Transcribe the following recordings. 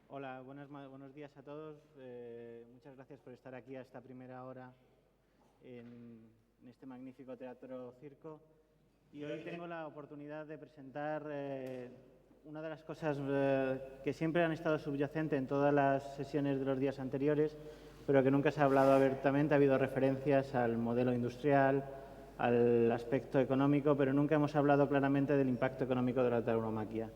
Hola, buenos días a todos. Muchas gracias por estar aquí a esta primera hora en este magnífico teatro circo. Y hoy tengo la oportunidad de presentar una de las cosas que siempre han estado subyacentes en todas las sesiones de los días anteriores, pero que nunca se ha hablado abiertamente. Ha habido referencias al modelo industrial, al aspecto económico, pero nunca hemos hablado claramente del impacto económico de la tauromaquia.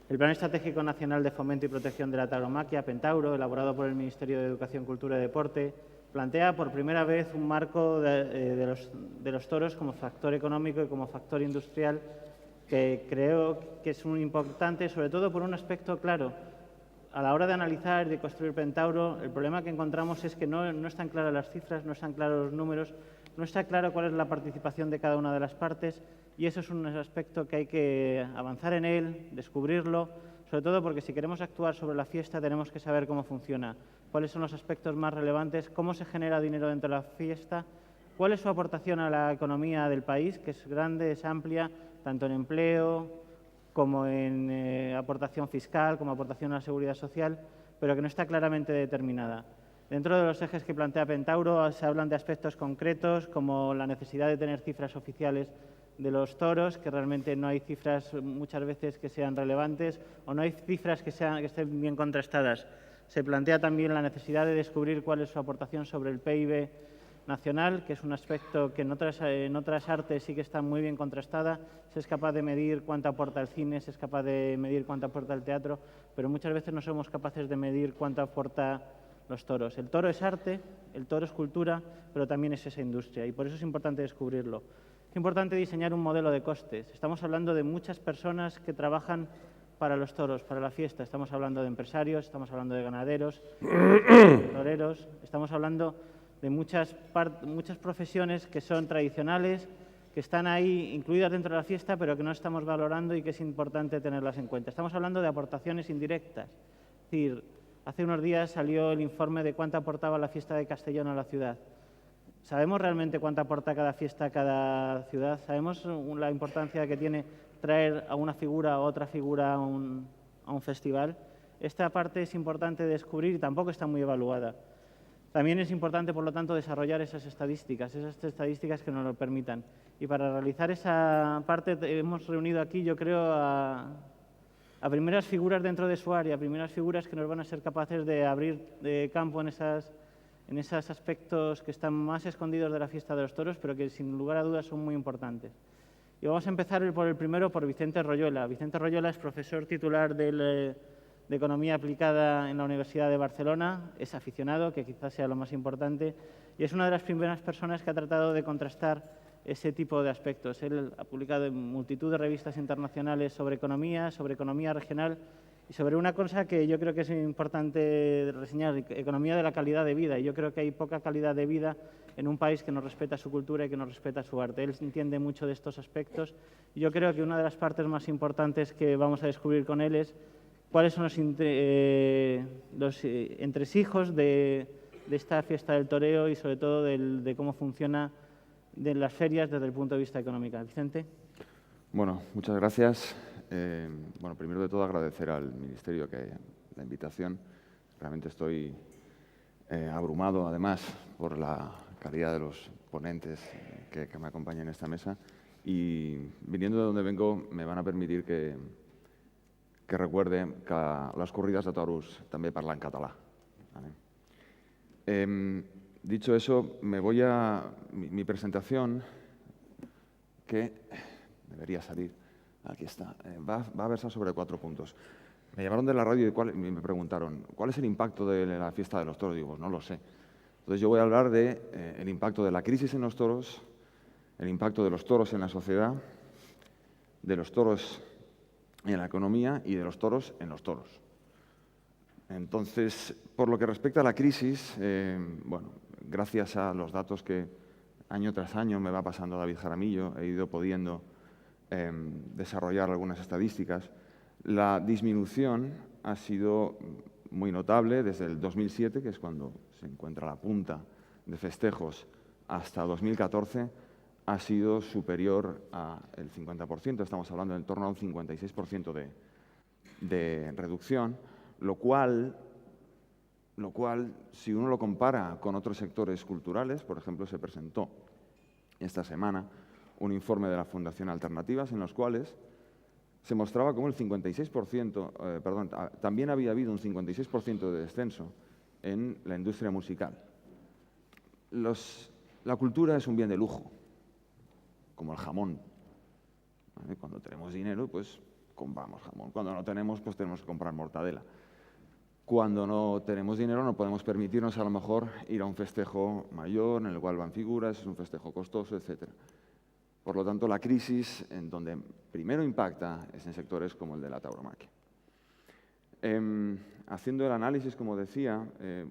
El Plan Estratégico Nacional de Fomento y Protección de la Tauromaquia, Pentauro, elaborado por el Ministerio de Educación, Cultura y Deporte, plantea por primera vez un marco de los toros como factor económico y como factor industrial, que creo que es muy importante, sobre todo por un aspecto claro. A la hora de analizar y de construir Pentauro, el problema que encontramos es que no están claras las cifras, no están claros los números, no está claro cuál es la participación de cada una de las partes, y eso es un aspecto que hay que avanzar en él, descubrirlo, sobre todo porque si queremos actuar sobre la fiesta tenemos que saber cómo funciona, cuáles son los aspectos más relevantes, cómo se genera dinero dentro de la fiesta, cuál es su aportación a la economía del país, que es grande, es amplia, tanto en empleo como en aportación fiscal, como aportación a la seguridad social, pero que no está claramente determinada. Dentro de los ejes que plantea Pentauro se hablan de aspectos concretos como la necesidad de tener cifras oficiales de los toros, que realmente no hay cifras muchas veces que sean relevantes o no hay cifras que estén bien contrastadas. Se plantea también la necesidad de descubrir cuál es su aportación sobre el PIB nacional, que es un aspecto que en otras artes sí que está muy bien contrastada. Se es capaz de medir cuánto aporta el cine, se es capaz de medir cuánto aporta el teatro, pero muchas veces no somos capaces de medir cuánto aporta los toros. El toro es arte, el toro es cultura, pero también es esa industria y por eso es importante descubrirlo. Es importante diseñar un modelo de costes. Estamos hablando de muchas personas que trabajan para los toros, para la fiesta. Estamos hablando de empresarios, estamos hablando de ganaderos, toreros, estamos hablando de muchas profesiones que son tradicionales, que están ahí incluidas dentro de la fiesta, pero que no estamos valorando y que es importante tenerlas en cuenta. Estamos hablando de aportaciones indirectas. Es decir, hace unos días salió el informe de cuánto aportaba la fiesta de Castellón a la ciudad. ¿Sabemos realmente cuánto aporta cada fiesta a cada ciudad? ¿Sabemos la importancia que tiene traer a una figura o otra figura a un festival? Esta parte es importante descubrir y tampoco está muy evaluada. También es importante, por lo tanto, desarrollar esas estadísticas que nos lo permitan. Y para realizar esa parte hemos reunido aquí, yo creo, a primeras figuras dentro de su área, primeras figuras que nos van a ser capaces de abrir campo en esos aspectos que están más escondidos de la fiesta de los toros, pero que sin lugar a dudas son muy importantes. Y vamos a empezar por el primero, por Vicente Royola. Vicente Royola es profesor titular de Economía Aplicada en la Universidad de Barcelona, es aficionado, que quizás sea lo más importante, y es una de las primeras personas que ha tratado de contrastar ese tipo de aspectos. Él ha publicado en multitud de revistas internacionales sobre economía regional, y sobre una cosa que yo creo que es importante reseñar, economía de la calidad de vida. Y yo creo que hay poca calidad de vida en un país que no respeta su cultura y que no respeta su arte. Él entiende mucho de estos aspectos. Y yo creo que una de las partes más importantes que vamos a descubrir con él es cuáles son los entresijos de esta fiesta del toreo y sobre todo de cómo funciona de las ferias desde el punto de vista económico. Vicente. Bueno, muchas gracias. Bueno, primero de todo agradecer al Ministerio la invitación. Realmente estoy abrumado, además, por la calidad de los ponentes que me acompañan en esta mesa. Y viniendo de donde vengo, me van a permitir que recuerde que les corrides de toros també parlen català. ¿Vale? Dicho eso, mi presentación, que debería salir, aquí está, va a versar sobre 4 puntos. Me llamaron de la radio y me preguntaron, ¿cuál es el impacto de la fiesta de los toros? Digo, no lo sé. Entonces yo voy a hablar del impacto de la crisis en los toros, el impacto de los toros en la sociedad, de los toros en la economía y de los toros en los toros. Entonces, por lo que respecta a la crisis, bueno, gracias a los datos que año tras año me va pasando David Jaramillo, he ido pudiendo desarrollar algunas estadísticas. La disminución ha sido muy notable desde el 2007, que es cuando se encuentra la punta de festejos, hasta 2014. ha sido superior al 50%, estamos hablando en torno a un 56% de reducción, lo cual, si uno lo compara con otros sectores culturales, por ejemplo, se presentó esta semana un informe de la Fundación Alternativas en los cuales se mostraba cómo el 56%, también había habido un 56% de descenso en la industria musical. La cultura es un bien de lujo, como el jamón. ¿Vale? Cuando tenemos dinero, pues compramos jamón. Cuando no tenemos, pues tenemos que comprar mortadela. Cuando no tenemos dinero, no podemos permitirnos a lo mejor ir a un festejo mayor en el cual van figuras, es un festejo costoso, etc. Por lo tanto, la crisis en donde primero impacta es en sectores como el de la tauromaquia. Haciendo el análisis, como decía,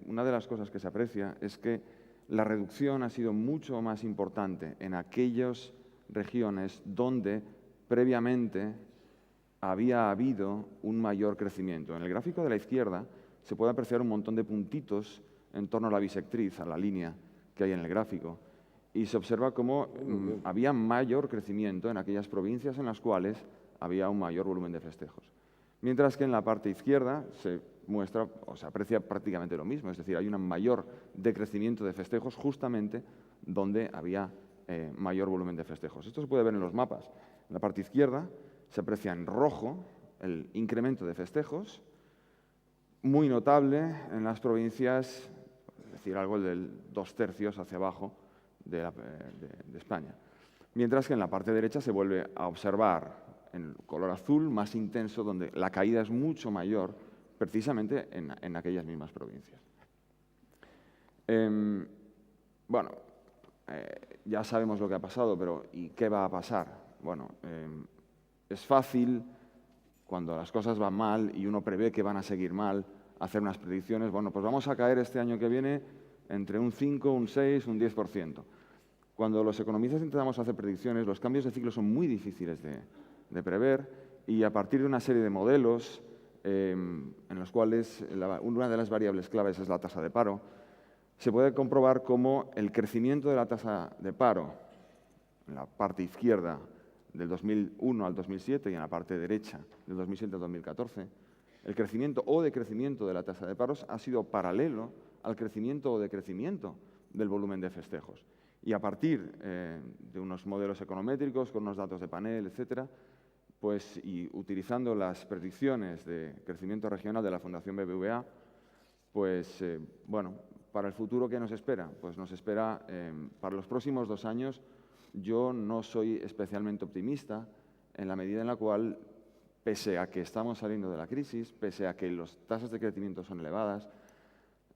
una de las cosas que se aprecia es que la reducción ha sido mucho más importante en aquellas regiones donde previamente había habido un mayor crecimiento. En el gráfico de la izquierda se puede apreciar un montón de puntitos en torno a la bisectriz, a la línea que hay en el gráfico, y se observa cómo había mayor crecimiento en aquellas provincias en las cuales había un mayor volumen de festejos. Mientras que en la parte izquierda se muestra o se aprecia prácticamente lo mismo, es decir, hay un mayor decrecimiento de festejos justamente donde había mayor volumen de festejos. Esto se puede ver en los mapas. En la parte izquierda se aprecia en rojo el incremento de festejos, muy notable en las provincias, es decir, algo del 2/3 hacia abajo de España. Mientras que en la parte derecha se vuelve a observar en color azul más intenso, donde la caída es mucho mayor, precisamente en aquellas mismas provincias. Ya sabemos lo que ha pasado, pero ¿y qué va a pasar? Bueno, es fácil, cuando las cosas van mal y uno prevé que van a seguir mal, hacer unas predicciones. Bueno, pues vamos a caer este año que viene entre un 5, un 6, un 10%. Cuando los economistas intentamos hacer predicciones, los cambios de ciclo son muy difíciles de prever y a partir de una serie de modelos en los cuales una de las variables claves es la tasa de paro, se puede comprobar cómo el crecimiento de la tasa de paro en la parte izquierda del 2001 al 2007 y en la parte derecha del 2007 al 2014, el crecimiento o decrecimiento de la tasa de paros ha sido paralelo al crecimiento o decrecimiento del volumen de festejos. Y a partir de unos modelos econométricos, con unos datos de panel, etcétera, pues, y utilizando las predicciones de crecimiento regional de la Fundación BBVA, pues, bueno, para el futuro, ¿qué nos espera? Pues nos espera, para los próximos 2 años, yo no soy especialmente optimista en la medida en la cual, pese a que estamos saliendo de la crisis, pese a que las tasas de crecimiento son elevadas,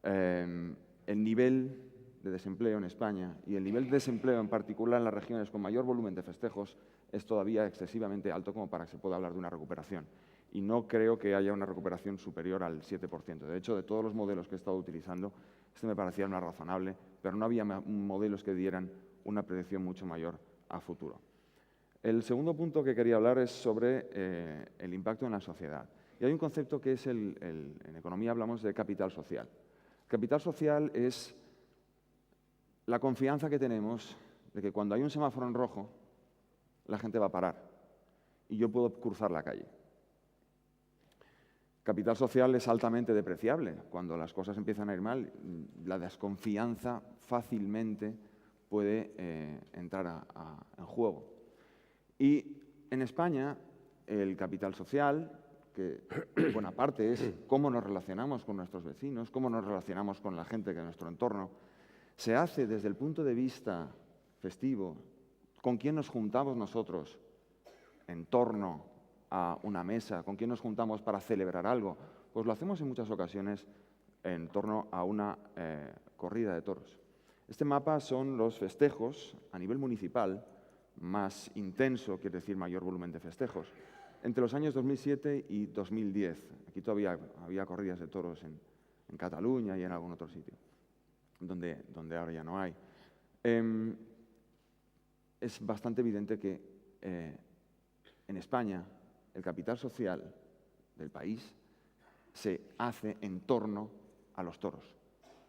el nivel de desempleo en España y el nivel de desempleo en particular en las regiones con mayor volumen de festejos es todavía excesivamente alto como para que se pueda hablar de una recuperación. Y no creo que haya una recuperación superior al 7%. De hecho, de todos los modelos que he estado utilizando, este me parecía una razonable, pero no había modelos que dieran una predicción mucho mayor a futuro. El segundo punto que quería hablar es sobre el impacto en la sociedad. Y hay un concepto que es, en economía hablamos de capital social. Capital social es la confianza que tenemos de que cuando hay un semáforo en rojo, la gente va a parar y yo puedo cruzar la calle. Capital social es altamente depreciable. Cuando las cosas empiezan a ir mal, la desconfianza fácilmente puede entrar en juego. Y en España, el capital social, que buena parte es cómo nos relacionamos con nuestros vecinos, cómo nos relacionamos con la gente de nuestro entorno, se hace desde el punto de vista festivo, con quién nos juntamos nosotros en torno a una mesa, con quién nos juntamos para celebrar algo, pues lo hacemos en muchas ocasiones en torno a una corrida de toros. Este mapa son los festejos a nivel municipal más intenso, quiere decir mayor volumen de festejos, entre los años 2007 y 2010. Aquí todavía había corridas de toros en Cataluña y en algún otro sitio, donde ahora ya no hay. Es bastante evidente que en España el capital social del país se hace en torno a los toros,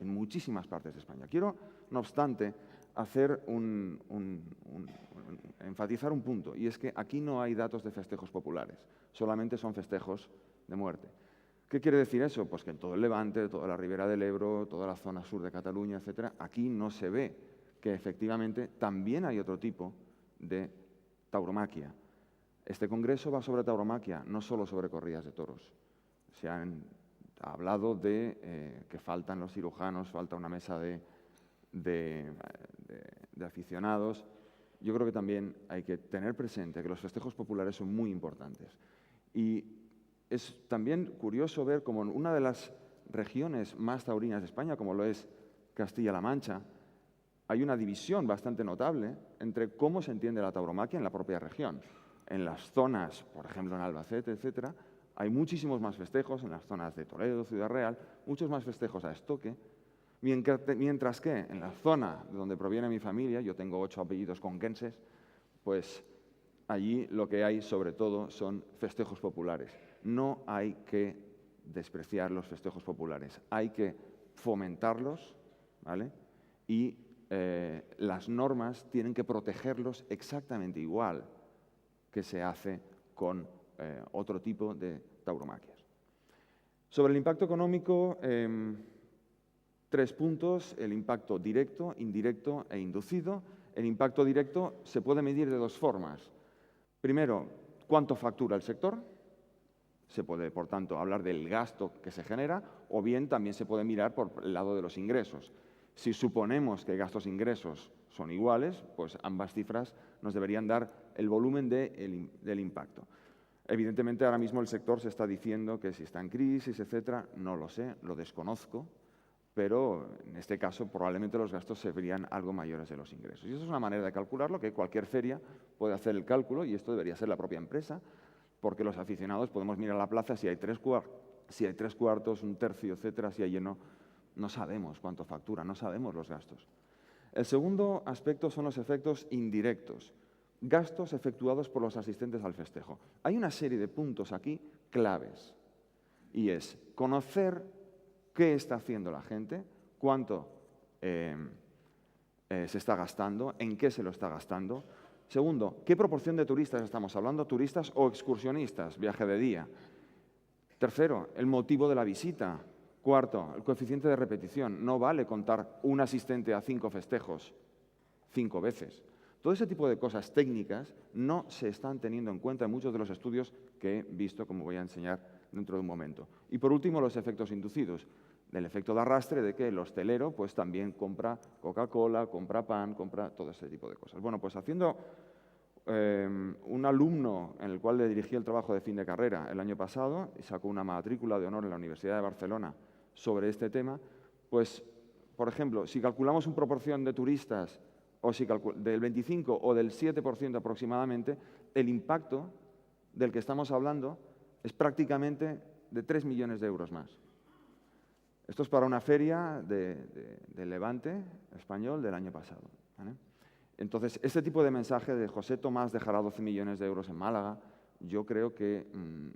en muchísimas partes de España. Quiero, no obstante, enfatizar un punto, y es que aquí no hay datos de festejos populares, solamente son festejos de muerte. ¿Qué quiere decir eso? Pues que en todo el Levante, toda la Ribera del Ebro, toda la zona sur de Cataluña, etcétera, aquí no se ve que efectivamente también hay otro tipo de tauromaquia. Este congreso va sobre tauromaquia, no solo sobre corridas de toros. Se han hablado de que faltan los cirujanos, falta una mesa de aficionados. Yo creo que también hay que tener presente que los festejos populares son muy importantes. Y es también curioso ver cómo en una de las regiones más taurinas de España, como lo es Castilla-La Mancha, hay una división bastante notable entre cómo se entiende la tauromaquia en la propia región. En las zonas, por ejemplo en Albacete, etcétera, hay muchísimos más festejos, en las zonas de Toledo, Ciudad Real, muchos más festejos a estoque, mientras que en la zona de donde proviene mi familia, yo tengo 8 apellidos conquenses, pues allí lo que hay sobre todo son festejos populares. No hay que despreciar los festejos populares, hay que fomentarlos, ¿vale? Y las normas tienen que protegerlos exactamente igual que se hace con otro tipo de tauromaquias. Sobre el impacto económico, 3 puntos: el impacto directo, indirecto e inducido. El impacto directo se puede medir de 2 formas. Primero, ¿cuánto factura el sector? Se puede, por tanto, hablar del gasto que se genera, o bien también se puede mirar por el lado de los ingresos. Si suponemos que gastos e ingresos son iguales, pues ambas cifras nos deberían dar el volumen del impacto. Evidentemente, ahora mismo el sector se está diciendo que si está en crisis, etcétera, no lo sé, lo desconozco, pero en este caso probablemente los gastos se verían algo mayores de los ingresos. Y eso es una manera de calcularlo, que cualquier feria puede hacer el cálculo, y esto debería ser la propia empresa, porque los aficionados podemos mirar la plaza, si hay 3 cuartos, un tercio, etcétera, si hay lleno, no sabemos cuánto factura, no sabemos los gastos. El segundo aspecto son los efectos indirectos, gastos efectuados por los asistentes al festejo. Hay una serie de puntos aquí claves, y es conocer qué está haciendo la gente, cuánto se está gastando, en qué se lo está gastando. Segundo, ¿qué proporción de turistas estamos hablando? ¿Turistas o excursionistas? Viaje de día. Tercero, el motivo de la visita. Cuarto, el coeficiente de repetición. No vale contar un asistente a 5 festejos 5 veces. Todo ese tipo de cosas técnicas no se están teniendo en cuenta en muchos de los estudios que he visto, como voy a enseñar dentro de un momento. Y por último, los efectos inducidos. Del efecto de arrastre, de que el hostelero pues también compra Coca-Cola, compra pan, compra todo ese tipo de cosas. Bueno, pues haciendo un alumno en el cual le dirigí el trabajo de fin de carrera el año pasado y sacó una matrícula de honor en la Universidad de Barcelona sobre este tema, pues, por ejemplo, si calculamos una proporción de turistas o si del 25 o del 7% aproximadamente, el impacto del que estamos hablando es prácticamente de 3 millones de euros más. Esto es para una feria de Levante español del año pasado, ¿vale? Entonces, este tipo de mensaje de José Tomás dejará 12 millones de euros en Málaga, yo creo que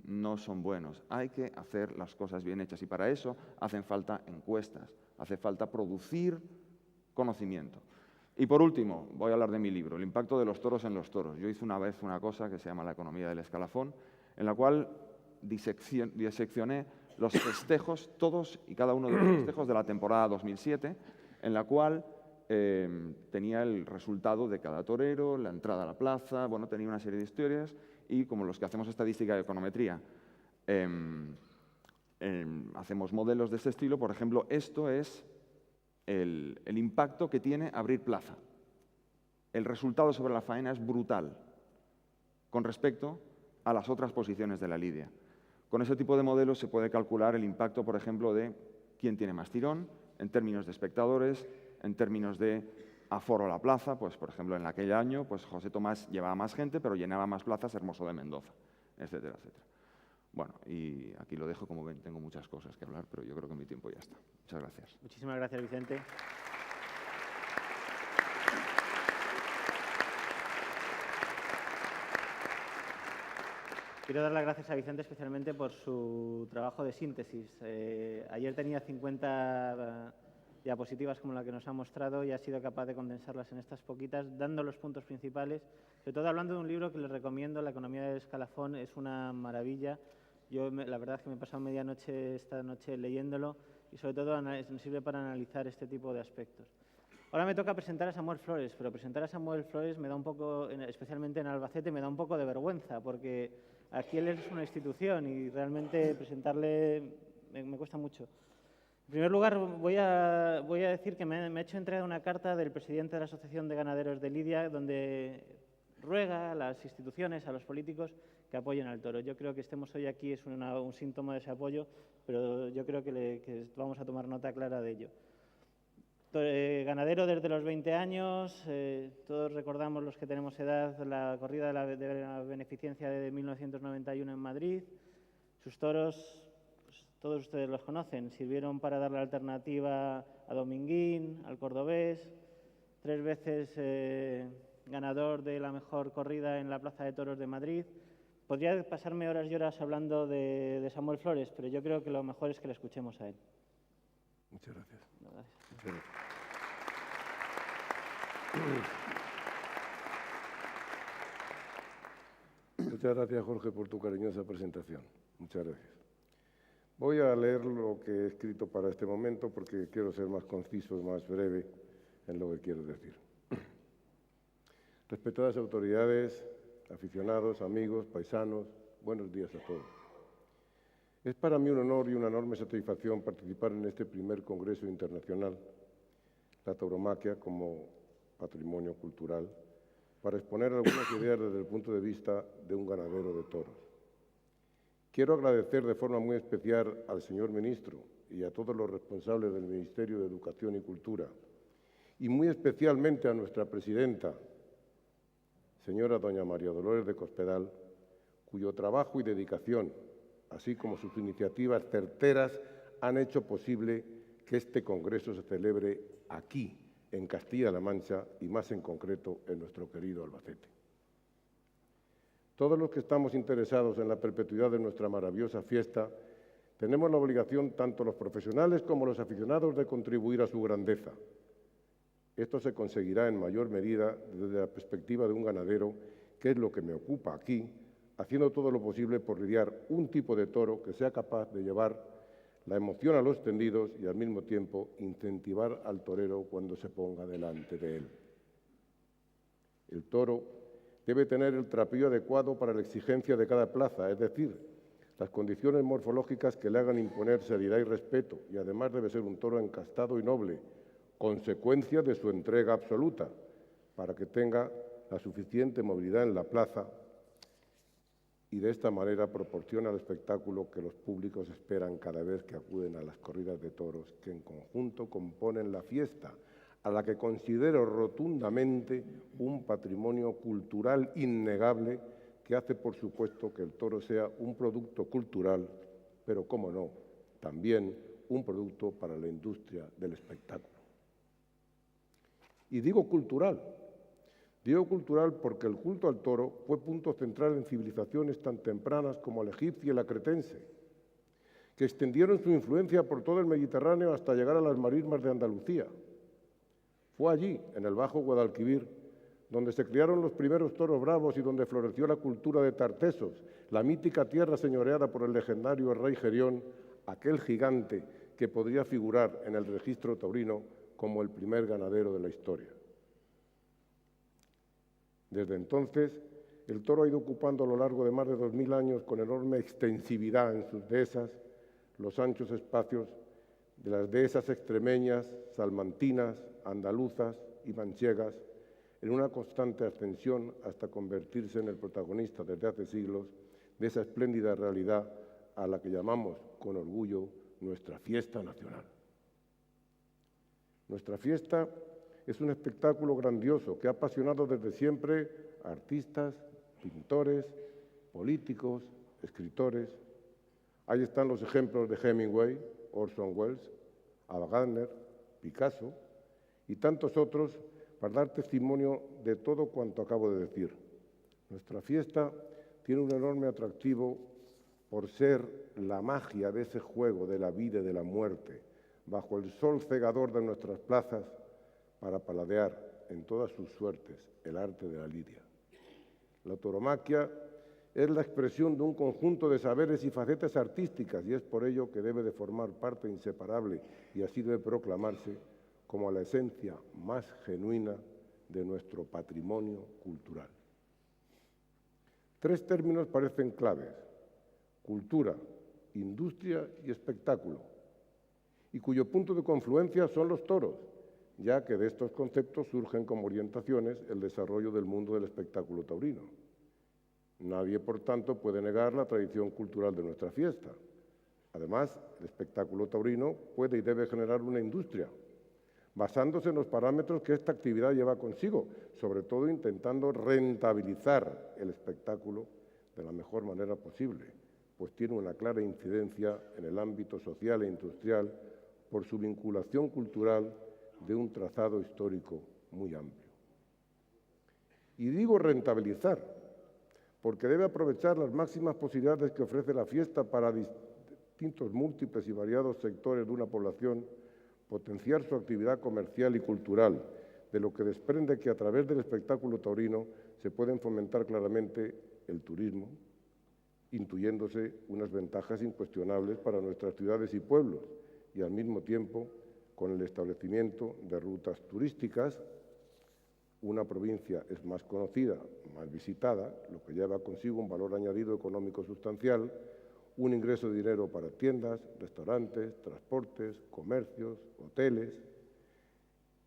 no son buenos. Hay que hacer las cosas bien hechas y para eso hacen falta encuestas, hace falta producir conocimiento. Y por último, voy a hablar de mi libro, El impacto de los toros en los toros. Yo hice una vez una cosa que se llama La economía del escalafón, en la cual diseccioné los festejos, todos y cada uno de los festejos de la temporada 2007, en la cual tenía el resultado de cada torero, la entrada a la plaza, bueno, tenía una serie de historias y como los que hacemos estadística de econometría, hacemos modelos de este estilo. Por ejemplo, esto es el impacto que tiene abrir plaza. El resultado sobre la faena es brutal con respecto a las otras posiciones de la lidia. Con ese tipo de modelos se puede calcular el impacto, por ejemplo, de quién tiene más tirón, en términos de espectadores, en términos de aforo a la plaza. Pues, por ejemplo, en aquel año, pues José Tomás llevaba más gente, pero llenaba más plazas Hermoso de Mendoza, etcétera, etcétera. Bueno, y aquí lo dejo, como ven, tengo muchas cosas que hablar, pero yo creo que mi tiempo ya está. Muchas gracias. Muchísimas gracias, Vicente. Quiero dar las gracias a Vicente especialmente por su trabajo de síntesis. Ayer tenía 50 diapositivas como la que nos ha mostrado y ha sido capaz de condensarlas en estas poquitas, dando los puntos principales, sobre todo hablando de un libro que les recomiendo, La economía del escalafón, es una maravilla. La verdad es que me he pasado medianoche esta noche leyéndolo y sobre todo me sirve para analizar este tipo de aspectos. Ahora me toca presentar a Samuel Flores, pero presentar a Samuel Flores me da un poco, especialmente en Albacete, me da un poco de vergüenza, porque aquí él es una institución y realmente presentarle me cuesta mucho. En primer lugar, voy a decir que me ha hecho entrega una carta del presidente de la Asociación de Ganaderos de Lidia, donde ruega a las instituciones, a los políticos, que apoyen al toro. Yo creo que estemos hoy aquí es un síntoma de ese apoyo, pero yo creo que vamos a tomar nota clara de ello. Ganadero desde los 20 años, todos recordamos los que tenemos edad la corrida de la beneficencia de 1991 en Madrid. Sus toros, pues, todos ustedes los conocen, sirvieron para dar la alternativa a Dominguín, al cordobés, 3 veces ganador de la mejor corrida en la Plaza de Toros de Madrid. Podría pasarme horas y horas hablando de Samuel Flores, pero yo creo que lo mejor es que le escuchemos a él. Muchas gracias. Gracias. Muchas gracias. Muchas gracias, Jorge, por tu cariñosa presentación. Muchas gracias. Voy a leer lo que he escrito para este momento porque quiero ser más conciso y más breve en lo que quiero decir. Respetadas autoridades, aficionados, amigos, paisanos, buenos días a todos. Es para mí un honor y una enorme satisfacción participar en este primer Congreso Internacional, la tauromaquia como patrimonio cultural, para exponer algunas ideas desde el punto de vista de un ganadero de toros. Quiero agradecer de forma muy especial al señor ministro y a todos los responsables del Ministerio de Educación y Cultura, y muy especialmente a nuestra presidenta, señora doña María Dolores de Cospedal, cuyo trabajo y dedicación, así como sus iniciativas certeras, han hecho posible que este congreso se celebre aquí, en Castilla-La Mancha, y más en concreto en nuestro querido Albacete. Todos los que estamos interesados en la perpetuidad de nuestra maravillosa fiesta, tenemos la obligación, tanto los profesionales como los aficionados, de contribuir a su grandeza. Esto se conseguirá en mayor medida desde la perspectiva de un ganadero, que es lo que me ocupa aquí, haciendo todo lo posible por lidiar un tipo de toro que sea capaz de llevar la emoción a los tendidos y al mismo tiempo incentivar al torero cuando se ponga delante de él. El toro debe tener el trapío adecuado para la exigencia de cada plaza, es decir, las condiciones morfológicas que le hagan imponer seriedad y respeto, y además debe ser un toro encastado y noble, consecuencia de su entrega absoluta, para que tenga la suficiente movilidad en la plaza y de esta manera proporciona el espectáculo que los públicos esperan cada vez que acuden a las corridas de toros, que en conjunto componen la fiesta, a la que considero rotundamente un patrimonio cultural innegable que hace, por supuesto, que el toro sea un producto cultural, pero, cómo no, también un producto para la industria del espectáculo. Y digo cultural porque el culto al toro fue punto central en civilizaciones tan tempranas como la egipcia y la cretense, que extendieron su influencia por todo el Mediterráneo hasta llegar a las marismas de Andalucía. Fue allí, en el Bajo Guadalquivir, donde se criaron los primeros toros bravos y donde floreció la cultura de Tartesos, la mítica tierra señoreada por el legendario rey Gerión, aquel gigante que podría figurar en el registro taurino como el primer ganadero de la historia. Desde entonces, el toro ha ido ocupando a lo largo de más de 2000 años, con enorme extensividad en sus dehesas, los anchos espacios de las dehesas extremeñas, salmantinas, andaluzas y manchegas, en una constante ascensión hasta convertirse en el protagonista desde hace siglos de esa espléndida realidad a la que llamamos con orgullo nuestra fiesta nacional. Nuestra fiesta es un espectáculo grandioso que ha apasionado desde siempre a artistas, pintores, políticos, escritores. Ahí están los ejemplos de Hemingway, Orson Welles, Ava Gardner, Picasso y tantos otros para dar testimonio de todo cuanto acabo de decir. Nuestra fiesta tiene un enorme atractivo por ser la magia de ese juego de la vida y de la muerte, bajo el sol cegador de nuestras plazas para paladear en todas sus suertes el arte de la lidia. La tauromaquia es la expresión de un conjunto de saberes y facetas artísticas y es por ello que debe de formar parte inseparable y así debe proclamarse como la esencia más genuina de nuestro patrimonio cultural. Tres términos parecen claves: cultura, industria y espectáculo, y cuyo punto de confluencia son los toros, ya que de estos conceptos surgen como orientaciones el desarrollo del mundo del espectáculo taurino. Nadie, por tanto, puede negar la tradición cultural de nuestra fiesta. Además, el espectáculo taurino puede y debe generar una industria, basándose en los parámetros que esta actividad lleva consigo, sobre todo intentando rentabilizar el espectáculo de la mejor manera posible, pues tiene una clara incidencia en el ámbito social e industrial por su vinculación cultural de un trazado histórico muy amplio. Y digo rentabilizar, porque debe aprovechar las máximas posibilidades que ofrece la fiesta para distintos, múltiples y variados sectores de una población, potenciar su actividad comercial y cultural, de lo que desprende que a través del espectáculo taurino se pueden fomentar claramente el turismo, intuyéndose unas ventajas incuestionables para nuestras ciudades y pueblos, y al mismo tiempo con el establecimiento de rutas turísticas. Una provincia es más conocida, más visitada, lo que lleva consigo un valor añadido económico sustancial, un ingreso de dinero para tiendas, restaurantes, transportes, comercios, hoteles,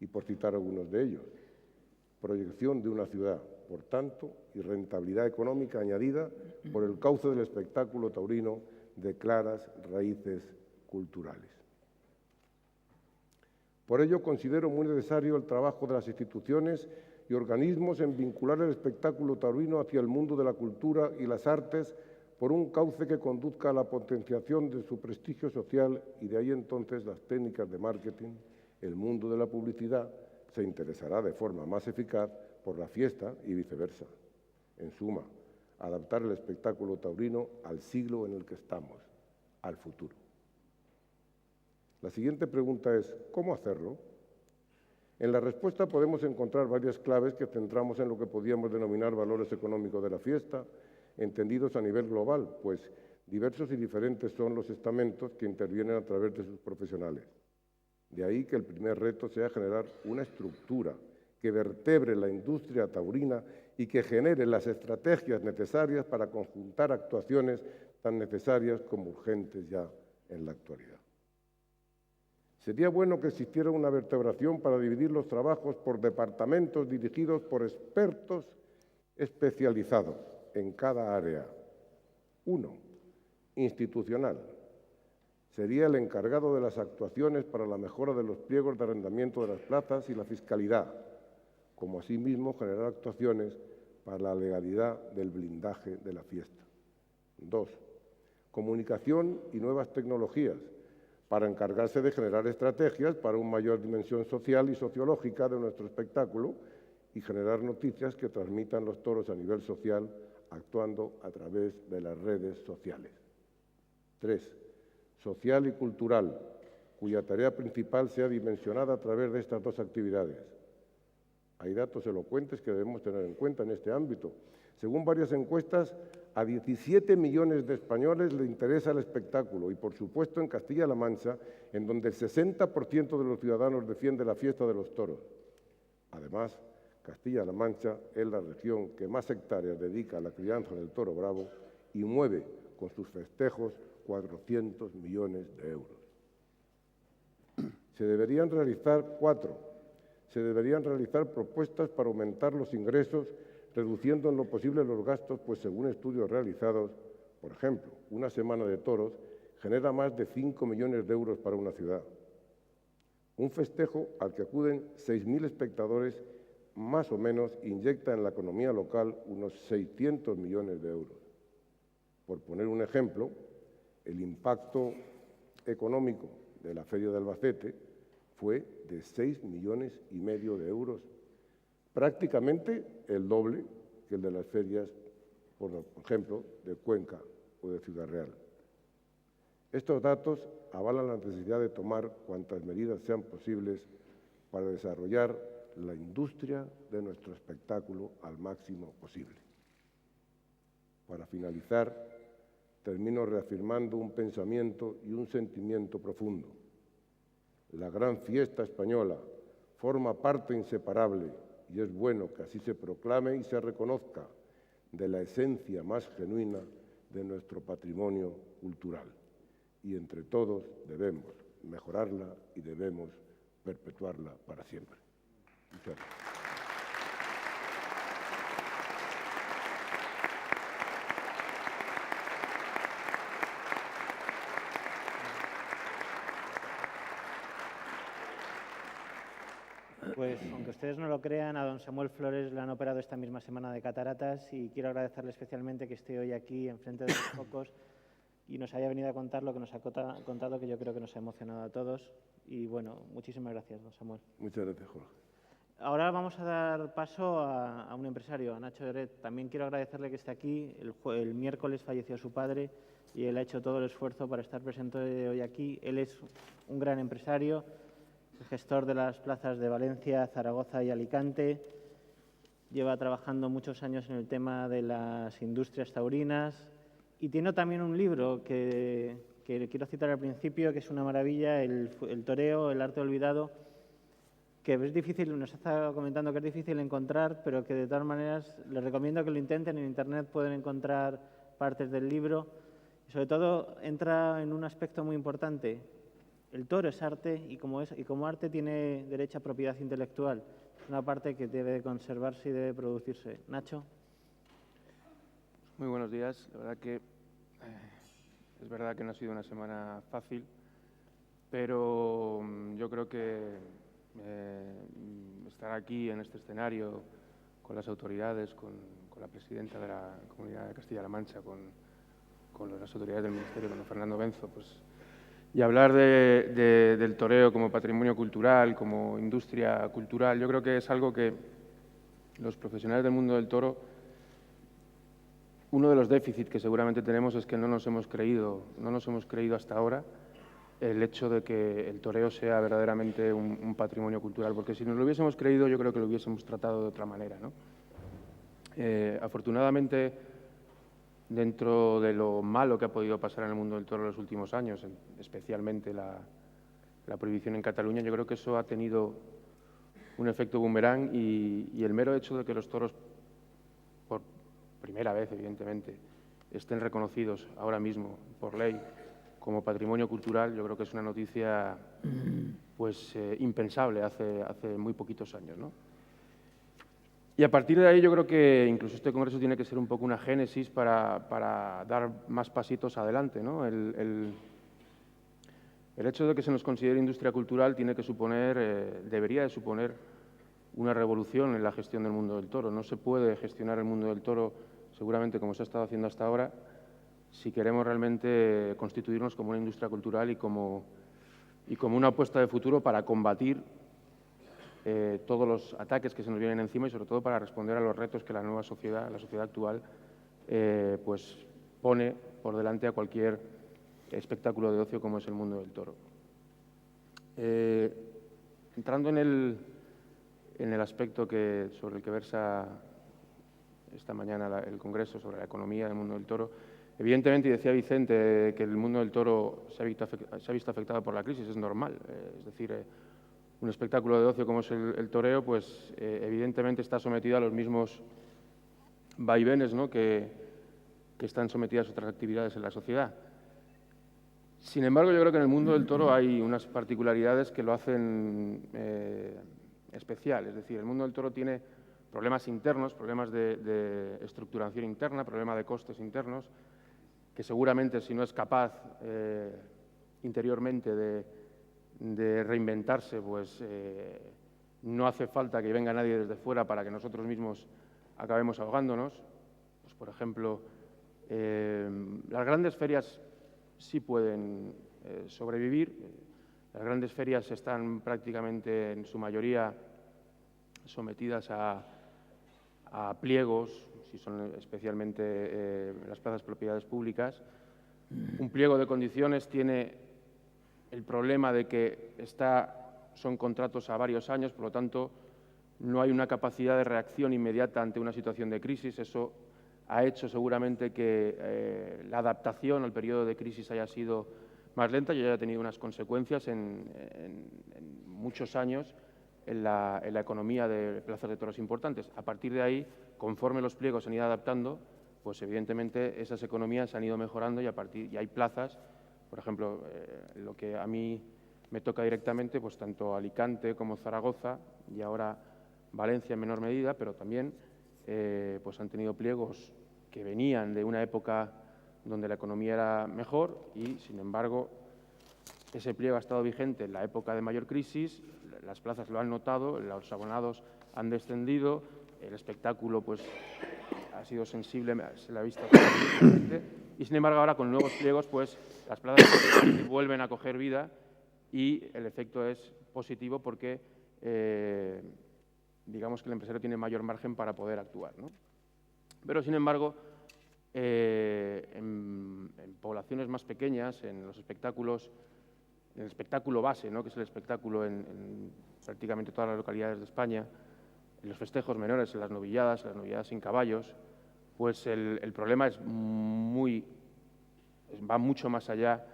y por citar algunos de ellos. Proyección de una ciudad, por tanto, y rentabilidad económica añadida por el cauce del espectáculo taurino de claras raíces culturales. Por ello, considero muy necesario el trabajo de las instituciones y organismos en vincular el espectáculo taurino hacia el mundo de la cultura y las artes por un cauce que conduzca a la potenciación de su prestigio social y de ahí entonces las técnicas de marketing, el mundo de la publicidad se interesará de forma más eficaz por la fiesta y viceversa. En suma, adaptar el espectáculo taurino al siglo en el que estamos, al futuro. La siguiente pregunta es, ¿cómo hacerlo? En la respuesta podemos encontrar varias claves que centramos en lo que podríamos denominar valores económicos de la fiesta, entendidos a nivel global, pues diversos y diferentes son los estamentos que intervienen a través de sus profesionales. De ahí que el primer reto sea generar una estructura que vertebre la industria taurina y que genere las estrategias necesarias para conjuntar actuaciones tan necesarias como urgentes ya en la actualidad. Sería bueno que existiera una vertebración para dividir los trabajos por departamentos dirigidos por expertos especializados en cada área. 1. Institucional. Sería el encargado de las actuaciones para la mejora de los pliegos de arrendamiento de las plazas y la fiscalidad, como asimismo generar actuaciones para la legalidad del blindaje de la fiesta. 2. Comunicación y nuevas tecnologías, para encargarse de generar estrategias para una mayor dimensión social y sociológica de nuestro espectáculo y generar noticias que transmitan los toros a nivel social, actuando a través de las redes sociales. 3. Social y cultural, cuya tarea principal sea dimensionada a través de estas dos actividades. Hay datos elocuentes que debemos tener en cuenta en este ámbito. Según varias encuestas, a 17 millones de españoles les interesa el espectáculo y, por supuesto, en Castilla-La Mancha, en donde el 60% de los ciudadanos defiende la fiesta de los toros. Además, Castilla-La Mancha es la región que más hectáreas dedica a la crianza del toro bravo y mueve con sus festejos 400 millones de euros. Se deberían realizar propuestas para aumentar los ingresos, reduciendo en lo posible los gastos, pues según estudios realizados, por ejemplo, una semana de toros genera más de 5 millones de euros para una ciudad. Un festejo al que acuden 6.000 espectadores, más o menos, inyecta en la economía local unos 600 millones de euros. Por poner un ejemplo, el impacto económico de la Feria de Albacete fue de 6,5 millones de euros, prácticamente el doble que el de las ferias, por ejemplo, de Cuenca o de Ciudad Real. Estos datos avalan la necesidad de tomar cuantas medidas sean posibles para desarrollar la industria de nuestro espectáculo al máximo posible. Para finalizar, termino reafirmando un pensamiento y un sentimiento profundo. La gran fiesta española forma parte inseparable, y es bueno que así se proclame y se reconozca, de la esencia más genuina de nuestro patrimonio cultural. Y entre todos debemos mejorarla y debemos perpetuarla para siempre. Muchas gracias. Pues, aunque ustedes no lo crean, a don Samuel Flores le han operado esta misma semana de cataratas y quiero agradecerle especialmente que esté hoy aquí enfrente de los focos y nos haya venido a contar lo que nos ha contado, que yo creo que nos ha emocionado a todos. Y bueno, muchísimas gracias, don Samuel. Muchas gracias, Jorge. Ahora vamos a dar paso a un empresario, a Nacho Lloret. También quiero agradecerle que esté aquí. El miércoles falleció su padre y él ha hecho todo el esfuerzo para estar presente hoy aquí. Él es un gran empresario, gestor de las plazas de Valencia, Zaragoza y Alicante. Lleva trabajando muchos años en el tema de las industrias taurinas y tiene también un libro que quiero citar al principio, que es una maravilla, el toreo, el arte olvidado, que es difícil, nos está comentando que es difícil encontrar, pero que de todas maneras les recomiendo que lo intenten. En Internet pueden encontrar partes del libro. Y sobre todo entra en un aspecto muy importante. El toro es arte y como arte tiene derecho a propiedad intelectual. Es una parte que debe conservarse y debe producirse. Nacho. Muy buenos días. La verdad que es verdad que no ha sido una semana fácil, pero yo creo que estar aquí en este escenario con las autoridades, con la presidenta de la Comunidad de Castilla-La Mancha, con las autoridades del Ministerio, con don Fernando Benzo, pues, y hablar del toreo como patrimonio cultural, como industria cultural, yo creo que es algo que los profesionales del mundo del toro, uno de los déficits que seguramente tenemos es que no nos hemos creído hasta ahora el hecho de que el toreo sea verdaderamente un patrimonio cultural, porque si nos lo hubiésemos creído yo creo que lo hubiésemos tratado de otra manera, ¿no? Afortunadamente, dentro de lo malo que ha podido pasar en el mundo del toro en los últimos años, especialmente la prohibición en Cataluña, yo creo que eso ha tenido un efecto boomerang y el mero hecho de que los toros, por primera vez evidentemente, estén reconocidos ahora mismo por ley como patrimonio cultural, yo creo que es una noticia pues, impensable hace muy poquitos años, ¿no? Y a partir de ahí yo creo que incluso este congreso tiene que ser un poco una génesis para dar más pasitos adelante, ¿no? El hecho de que se nos considere industria cultural tiene que suponer, debería de suponer una revolución en la gestión del mundo del toro. No se puede gestionar el mundo del toro seguramente como se ha estado haciendo hasta ahora si queremos realmente constituirnos como una industria cultural y como una apuesta de futuro para combatir todos los ataques que se nos vienen encima y sobre todo para responder a los retos que la nueva sociedad, la sociedad actual, pues pone por delante a cualquier espectáculo de ocio como es el mundo del toro. Entrando en el aspecto sobre el que versa esta mañana el Congreso, sobre la economía del mundo del toro, evidentemente, y decía Vicente, que el mundo del toro se ha visto afectado por la crisis, es normal. Es decir, un espectáculo de ocio como es el toreo, pues evidentemente está sometido a los mismos vaivenes, ¿no?, que están sometidas otras actividades en la sociedad. Sin embargo, yo creo que en el mundo del toro hay unas particularidades que lo hacen especial. Es decir, el mundo del toro tiene problemas internos, problemas de estructuración interna, problemas de costes internos, que seguramente si no es capaz interiormente de reinventarse, pues no hace falta que venga nadie desde fuera para que nosotros mismos acabemos ahogándonos. Pues, por ejemplo, las grandes ferias sí pueden sobrevivir. Las grandes ferias están prácticamente en su mayoría sometidas a pliegos, si son especialmente las plazas propiedades públicas, Un pliego de condiciones tiene el problema de que son contratos a varios años, por lo tanto, no hay una capacidad de reacción inmediata ante una situación de crisis. Eso ha hecho seguramente que la adaptación al periodo de crisis haya sido más lenta y haya tenido unas consecuencias en muchos años en la economía de plazas de toros importantes. A partir de ahí, conforme los pliegos se han ido adaptando, pues evidentemente esas economías se han ido mejorando y hay plazas, por ejemplo, lo que a mí me toca directamente, pues tanto Alicante como Zaragoza y ahora Valencia en menor medida, pero también pues han tenido pliegos que venían de una época donde la economía era mejor y, sin embargo, ese pliego ha estado vigente en la época de mayor crisis, las plazas lo han notado, los abonados han descendido, el espectáculo pues ha sido sensible, se le ha visto y, sin embargo, ahora con nuevos pliegos pues las plazas vuelven a coger vida y el efecto es positivo porque digamos que el empresario tiene mayor margen para poder actuar, ¿no? Pero, sin embargo, en poblaciones más pequeñas, en los espectáculos, en el espectáculo base, ¿no?, que es el espectáculo en prácticamente todas las localidades de España, en los festejos menores, en las novilladas sin caballos, pues el problema va mucho más allá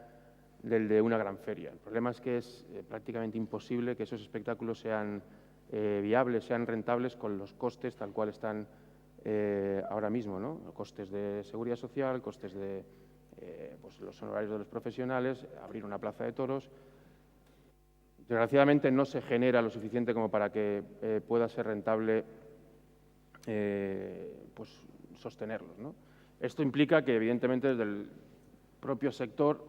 del de una gran feria. El problema es que es prácticamente imposible que esos espectáculos sean viables, sean rentables con los costes tal cual están ahora mismo, ¿no? Costes de seguridad social, costes de pues los honorarios de los profesionales, abrir una plaza de toros. Desgraciadamente no se genera lo suficiente como para que pueda ser rentable pues sostenerlos, ¿no? Esto implica que, evidentemente, desde el propio sector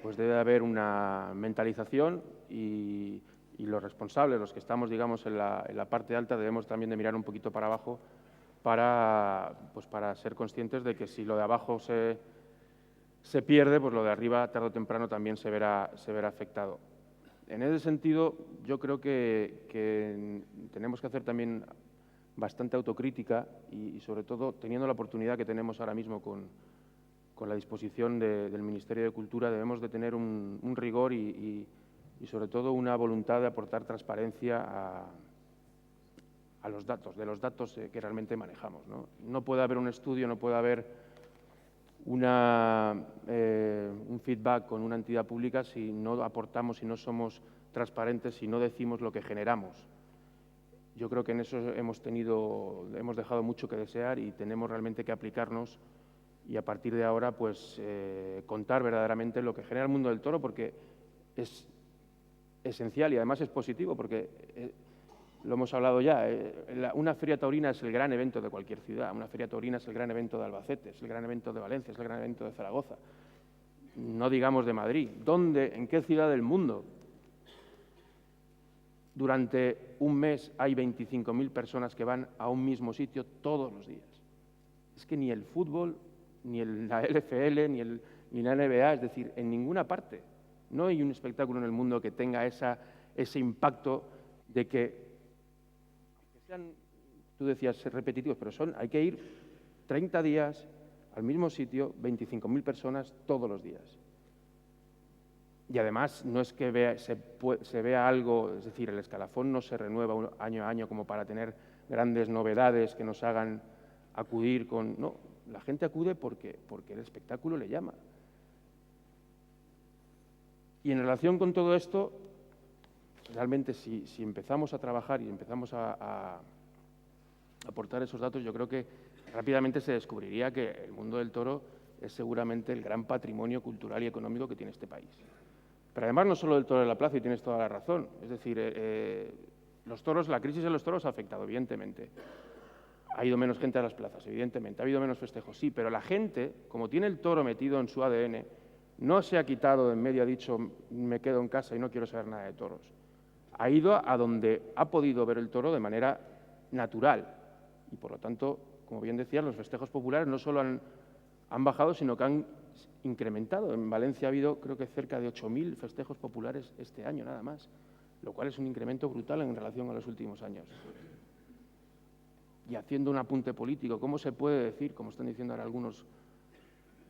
pues debe haber una mentalización y los responsables, los que estamos, digamos, en la parte alta, debemos también de mirar un poquito para abajo para ser conscientes de que si lo de abajo se pierde, pues lo de arriba tarde o temprano también se verá afectado. En ese sentido, yo creo que tenemos que hacer también bastante autocrítica y sobre todo, teniendo la oportunidad que tenemos ahora mismo con la disposición del Ministerio de Cultura, debemos de tener un rigor y sobre todo una voluntad de aportar transparencia a los datos, de los datos que realmente manejamos, ¿no? No puede haber un estudio, no puede haber un feedback con una entidad pública si no aportamos, si no somos transparentes, si no decimos lo que generamos. Yo creo que en eso hemos dejado mucho que desear y tenemos realmente que aplicarnos y a partir de ahora pues contar verdaderamente lo que genera el mundo del toro, porque es esencial y además es positivo porque lo hemos hablado ya, una feria taurina es el gran evento de cualquier ciudad, una feria taurina es el gran evento de Albacete, es el gran evento de Valencia, es el gran evento de Zaragoza, no digamos de Madrid. ¿Dónde, en qué ciudad del mundo durante un mes hay 25.000 personas que van a un mismo sitio todos los días? Es que ni el fútbol, ni la LFL, ni la NBA, es decir, en ninguna parte. No hay un espectáculo en el mundo que tenga ese impacto de que sean, tú decías, repetitivos, pero hay que ir 30 días al mismo sitio, 25.000 personas todos los días. Y además no es que se vea algo, es decir, el escalafón no se renueva año a año como para tener grandes novedades que nos hagan acudir con... No, la gente acude porque el espectáculo le llama. Y en relación con todo esto, realmente si empezamos a trabajar y empezamos a aportar esos datos, yo creo que rápidamente se descubriría que el mundo del toro es seguramente el gran patrimonio cultural y económico que tiene este país. Pero además no solo del toro de la plaza, y tienes toda la razón. Es decir, los toros, la crisis de los toros ha afectado, evidentemente. Ha ido menos gente a las plazas, evidentemente. Ha habido menos festejos, sí, pero la gente, como tiene el toro metido en su ADN, no se ha quitado de en medio, ha dicho, me quedo en casa y no quiero saber nada de toros. Ha ido a donde ha podido ver el toro de manera natural. Y, por lo tanto, como bien decías, los festejos populares no solo han bajado, sino que han incrementado. En Valencia ha habido, creo que cerca de 8.000 festejos populares este año, nada más, lo cual es un incremento brutal en relación a los últimos años. Y haciendo un apunte político, ¿cómo se puede decir, como están diciendo ahora algunos,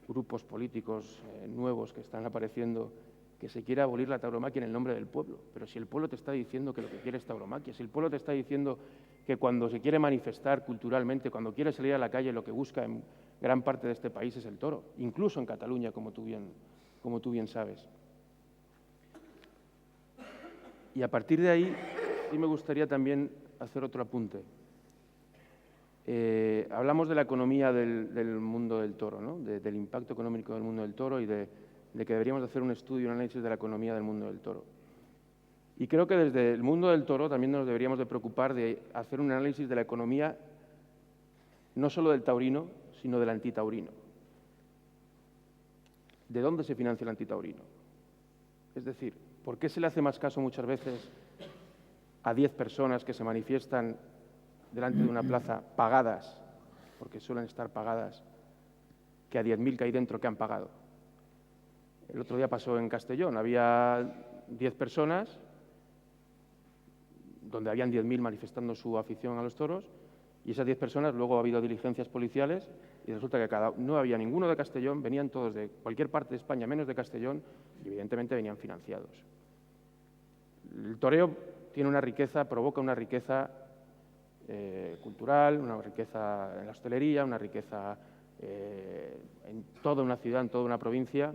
grupos políticos nuevos que están apareciendo, que se quiere abolir la tauromaquia en el nombre del pueblo. Pero si el pueblo te está diciendo que lo que quiere es tauromaquia, si el pueblo te está diciendo que cuando se quiere manifestar culturalmente, cuando quiere salir a la calle, lo que busca en gran parte de este país es el toro, incluso en Cataluña, como tú bien sabes. Y a partir de ahí, sí me gustaría también hacer otro apunte. Hablamos de la economía del mundo del toro, ¿no? Del impacto económico del mundo del toro y de que deberíamos hacer un estudio, un análisis de la economía del mundo del toro. Y creo que desde el mundo del toro también nos deberíamos de preocupar de hacer un análisis de la economía no solo del taurino, sino del antitaurino. ¿De dónde se financia el antitaurino? Es decir, ¿por qué se le hace más caso muchas veces a 10 personas que se manifiestan delante de una plaza pagadas, porque suelen estar pagadas, que a 10.000 que hay dentro que han pagado? El otro día pasó en Castellón, había 10 personas, donde habían 10.000 manifestando su afición a los toros, y esas 10 personas luego ha habido diligencias policiales y resulta que no había ninguno de Castellón, venían todos de cualquier parte de España menos de Castellón y evidentemente venían financiados. El toreo tiene una riqueza, provoca una riqueza cultural, una riqueza en la hostelería, una riqueza en toda una ciudad, en toda una provincia.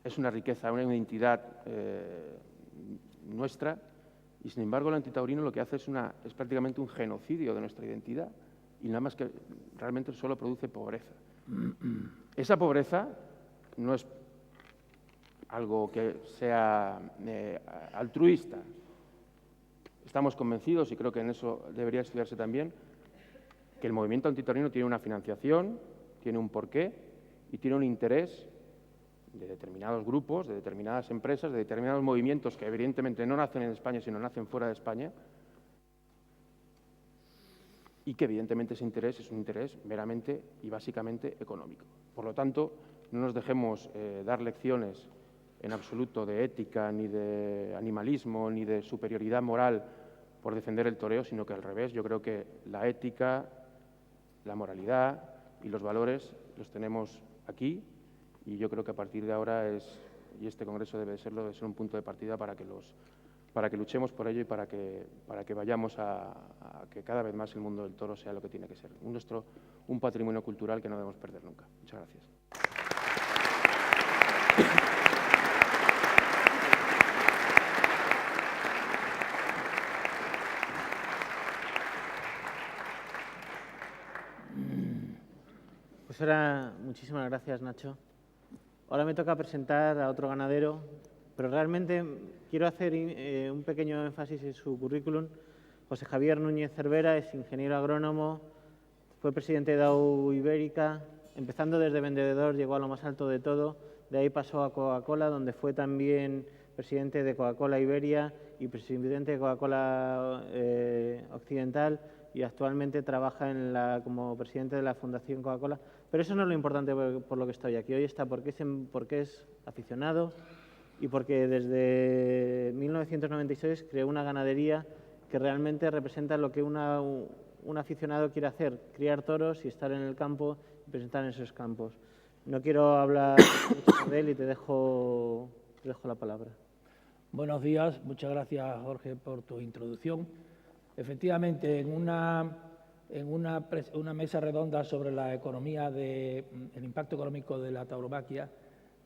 Es una riqueza, una identidad nuestra, y sin embargo el antitaurino lo que hace es prácticamente un genocidio de nuestra identidad y nada más que realmente solo produce pobreza. Esa pobreza no es algo que sea altruista. Estamos convencidos, y creo que en eso debería estudiarse también, que el movimiento antitaurino tiene una financiación, tiene un porqué y tiene un interés de determinados grupos, de determinadas empresas, de determinados movimientos que evidentemente no nacen en España, sino nacen fuera de España, y que evidentemente ese interés es un interés meramente y básicamente económico. Por lo tanto, no nos dejemos dar lecciones en absoluto de ética, ni de animalismo, ni de superioridad moral por defender el toreo, sino que al revés, yo creo que la ética, la moralidad y los valores los tenemos aquí, y yo creo que a partir de ahora y este congreso debe ser un punto de partida para que luchemos por ello y para que vayamos a que cada vez más el mundo del toro sea lo que tiene que ser, un patrimonio cultural que no debemos perder nunca. Muchas gracias. Pues ahora, muchísimas gracias, Nacho. Ahora me toca presentar a otro ganadero, pero realmente quiero hacer un pequeño énfasis en su currículum. José Javier Núñez Cervera es ingeniero agrónomo, fue presidente de AU Ibérica, empezando desde vendedor llegó a lo más alto de todo, de ahí pasó a Coca-Cola, donde fue también presidente de Coca-Cola Iberia y presidente de Coca-Cola Occidental, y actualmente trabaja como presidente de la Fundación Coca-Cola. Pero eso no es lo importante por lo que estoy aquí. Hoy está porque es aficionado y porque desde 1996 creó una ganadería que realmente representa lo que un aficionado quiere hacer, criar toros y estar en el campo y presentar en esos campos. No quiero hablar mucho de él y te dejo la palabra. Buenos días, muchas gracias, Jorge, por tu introducción. Efectivamente, en una mesa redonda sobre la economía el impacto económico de la tauromaquia,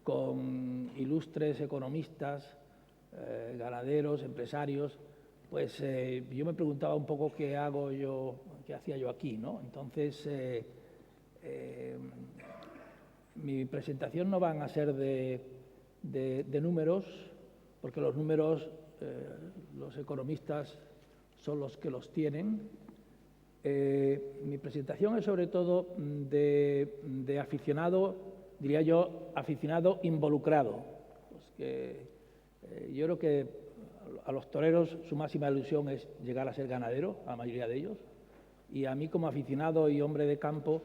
con ilustres economistas, ganaderos, empresarios, pues yo me preguntaba un poco qué hacía yo aquí, ¿no? Entonces, mi presentación no van a ser de números, porque los números, los economistas son los que los tienen. Mi presentación es sobre todo de aficionado, diría yo, aficionado involucrado. Pues yo creo que a los toreros su máxima ilusión es llegar a ser ganadero, a la mayoría de ellos, y a mí como aficionado y hombre de campo,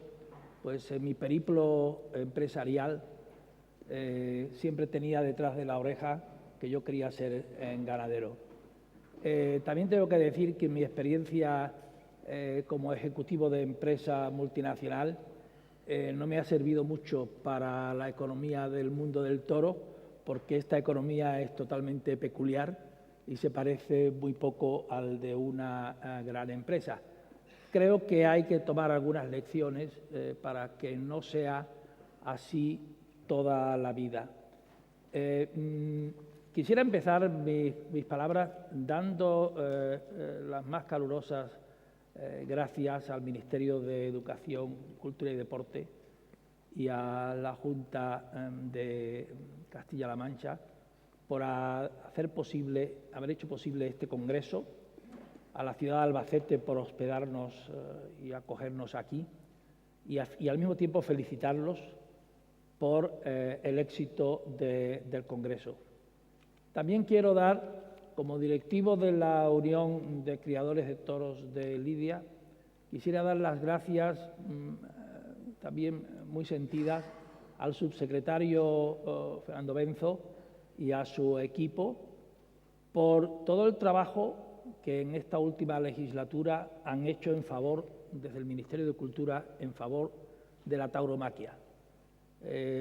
pues en mi periplo empresarial siempre tenía detrás de la oreja que yo quería ser ganadero. También tengo que decir que mi experiencia como ejecutivo de empresa multinacional no me ha servido mucho para la economía del mundo del toro, porque esta economía es totalmente peculiar y se parece muy poco al de una gran empresa. Creo que hay que tomar algunas lecciones para que no sea así toda la vida. Quisiera empezar mis palabras dando las más calurosas gracias al Ministerio de Educación, Cultura y Deporte y a la Junta de Castilla-La Mancha por haber hecho posible este congreso, a la ciudad de Albacete por hospedarnos y acogernos aquí y al mismo tiempo felicitarlos por el éxito del congreso. También quiero dar, como directivo de la Unión de Criadores de Toros de Lidia, quisiera dar las gracias también muy sentidas al subsecretario Fernando Benzo y a su equipo por todo el trabajo que en esta última legislatura han hecho desde el Ministerio de Cultura, en favor de la tauromaquia.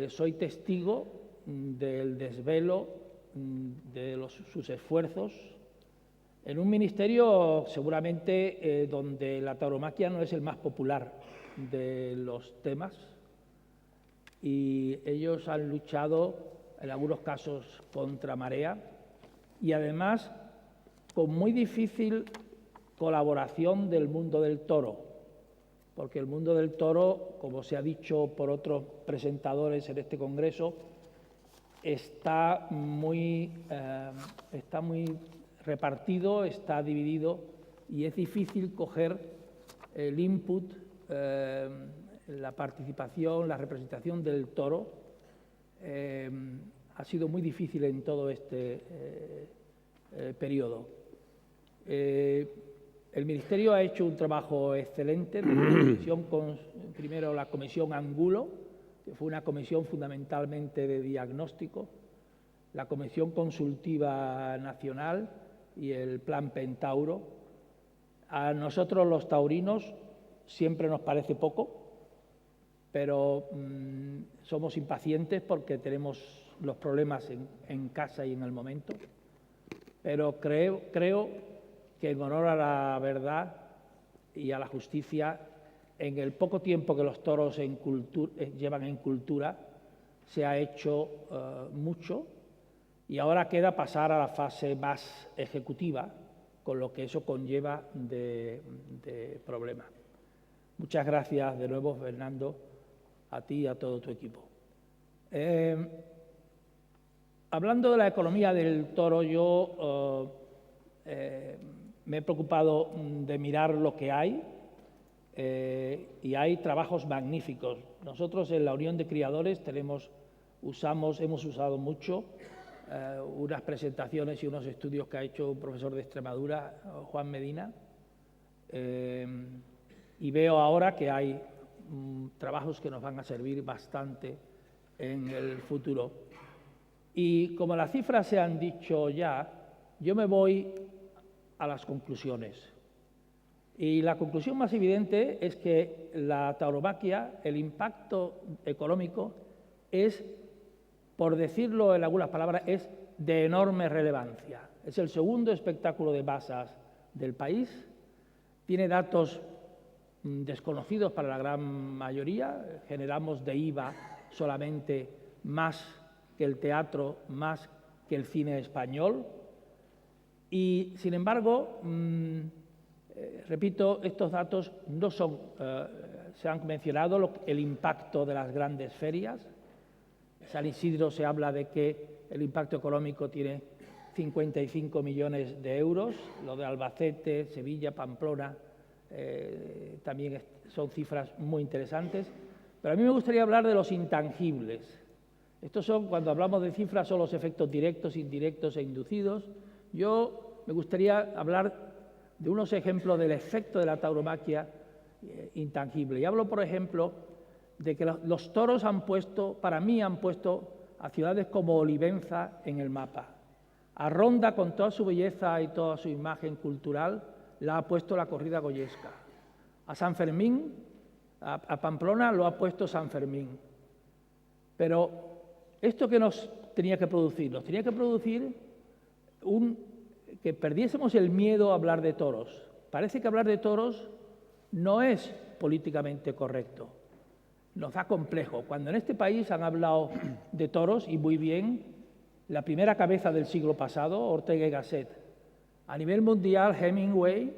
Soy testigo del desvelo de sus esfuerzos en un ministerio seguramente donde la tauromaquia no es el más popular de los temas, y ellos han luchado en algunos casos contra marea y además con muy difícil colaboración del mundo del toro, porque el mundo del toro, como se ha dicho por otros presentadores en este congreso, está muy repartido, está dividido y es difícil coger el input, la participación, la representación del toro. Ha sido muy difícil en todo este periodo. El Ministerio ha hecho un trabajo excelente. Primero la Comisión Angulo, que fue una comisión fundamentalmente de diagnóstico, la Comisión Consultiva Nacional y el Plan Pentauro. A nosotros los taurinos siempre nos parece poco, pero somos impacientes porque tenemos los problemas en casa y en el momento. Pero creo que en honor a la verdad y a la justicia, en el poco tiempo que los toros llevan en cultura, se ha hecho mucho, y ahora queda pasar a la fase más ejecutiva, con lo que eso conlleva de problema. Muchas gracias de nuevo, Fernando, a ti y a todo tu equipo. Hablando de la economía del toro, yo me he preocupado de mirar lo que hay. Y hay trabajos magníficos. Nosotros en la Unión de Criadores hemos usado mucho unas presentaciones y unos estudios que ha hecho un profesor de Extremadura, Juan Medina, y veo ahora que hay trabajos que nos van a servir bastante en el futuro. Y como las cifras se han dicho ya, yo me voy a las conclusiones. Y la conclusión más evidente es que la tauromaquia, el impacto económico es, por decirlo en algunas palabras, es de enorme relevancia. Es el segundo espectáculo de masas del país, tiene datos desconocidos para la gran mayoría, generamos de IVA solamente más que el teatro, más que el cine español, y sin embargo, repito, estos datos no son, se han mencionado el impacto de las grandes ferias. En San Isidro se habla de que el impacto económico tiene 55 millones de euros, lo de Albacete, Sevilla, Pamplona, también son cifras muy interesantes. Pero a mí me gustaría hablar de los intangibles. Estos son, cuando hablamos de cifras, son los efectos directos, indirectos e inducidos. Yo me gustaría hablar de unos ejemplos del efecto de la tauromaquia intangible. Y hablo, por ejemplo, de que los toros para mí han puesto a ciudades como Olivenza en el mapa. A Ronda, con toda su belleza y toda su imagen cultural, la ha puesto la corrida goyesca. A San Fermín A Pamplona lo ha puesto San Fermín. Pero ¿esto qué nos tenía que producir? Nos tenía que producir que perdiésemos el miedo a hablar de toros. Parece que hablar de toros no es políticamente correcto. Nos da complejo. Cuando en este país han hablado de toros, y muy bien, la primera cabeza del siglo pasado, Ortega y Gasset, a nivel mundial, Hemingway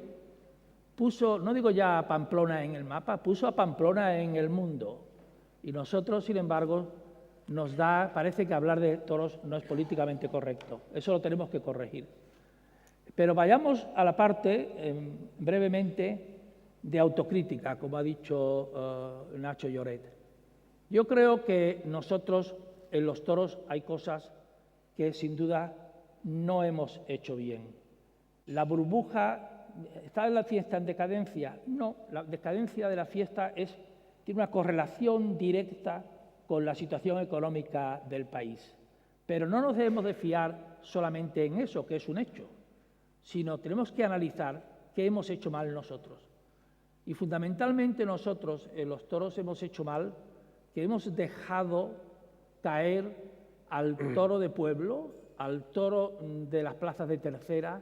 puso, no digo ya a Pamplona en el mapa, puso a Pamplona en el mundo. Y nosotros, sin embargo, parece que hablar de toros no es políticamente correcto. Eso lo tenemos que corregir. Pero vayamos a la parte, brevemente, de autocrítica, como ha dicho Nacho Lloret. Yo creo que nosotros, en los toros, hay cosas que sin duda no hemos hecho bien. La burbuja, ¿está la fiesta en decadencia? No, la decadencia de la fiesta tiene una correlación directa con la situación económica del país. Pero no nos debemos de fiar solamente en eso, que es un hecho, sino tenemos que analizar qué hemos hecho mal nosotros. Y fundamentalmente nosotros, en los toros, hemos hecho mal que hemos dejado caer al toro de pueblo, al toro de las plazas de tercera,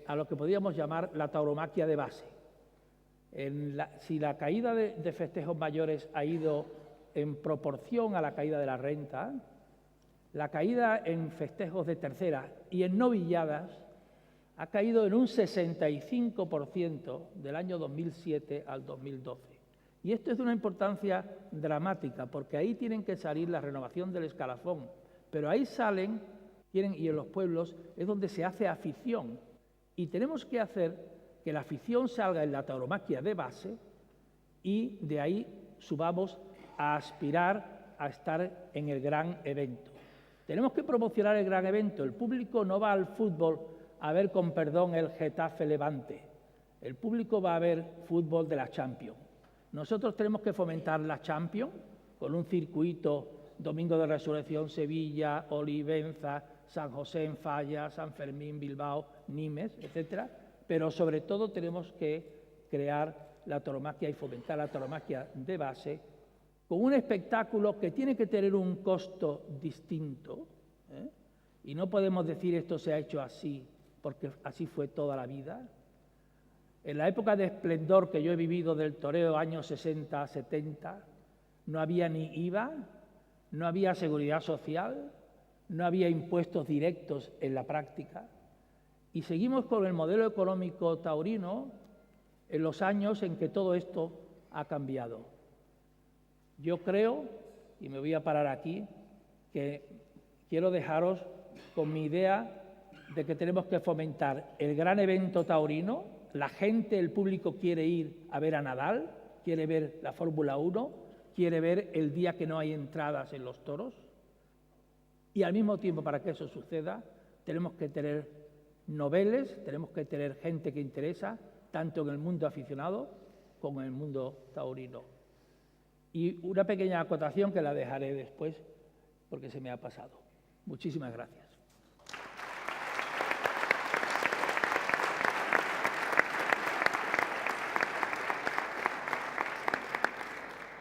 a lo que podríamos llamar la tauromaquia de base. Si la caída de festejos mayores ha ido en proporción a la caída de la renta, la caída en festejos de tercera y en novilladas ha caído en un 65% del año 2007 al 2012. Y esto es de una importancia dramática, porque ahí tienen que salir la renovación del escalafón, pero ahí salen, y en los pueblos es donde se hace afición. Y tenemos que hacer que la afición salga en la tauromaquia de base y de ahí subamos a aspirar a estar en el gran evento. Tenemos que promocionar el gran evento. El público no va al fútbol a ver, con perdón, el Getafe Levante. El público va a ver fútbol de la Champions. Nosotros tenemos que fomentar la Champions con un circuito Domingo de Resurrección, Sevilla, Olivenza, San José en Falla, San Fermín, Bilbao, Nimes, etcétera. Pero sobre todo tenemos que crear la tauromaquia y fomentar la tauromaquia de base con un espectáculo que tiene que tener un costo distinto, y no podemos decir esto se ha hecho así, porque así fue toda la vida. En la época de esplendor que yo he vivido del toreo, años 60, 70, no había ni IVA, no había seguridad social, no había impuestos directos en la práctica, y seguimos con el modelo económico taurino en los años en que todo esto ha cambiado. Yo creo, y me voy a parar aquí, que quiero dejaros con mi idea de que tenemos que fomentar el gran evento taurino. La gente, el público quiere ir a ver a Nadal, quiere ver la Fórmula 1, quiere ver el día que no hay entradas en los toros. Y al mismo tiempo, para que eso suceda, tenemos que tener noveles, tenemos que tener gente que interesa, tanto en el mundo aficionado como en el mundo taurino. Y una pequeña acotación que la dejaré después, porque se me ha pasado. Muchísimas gracias.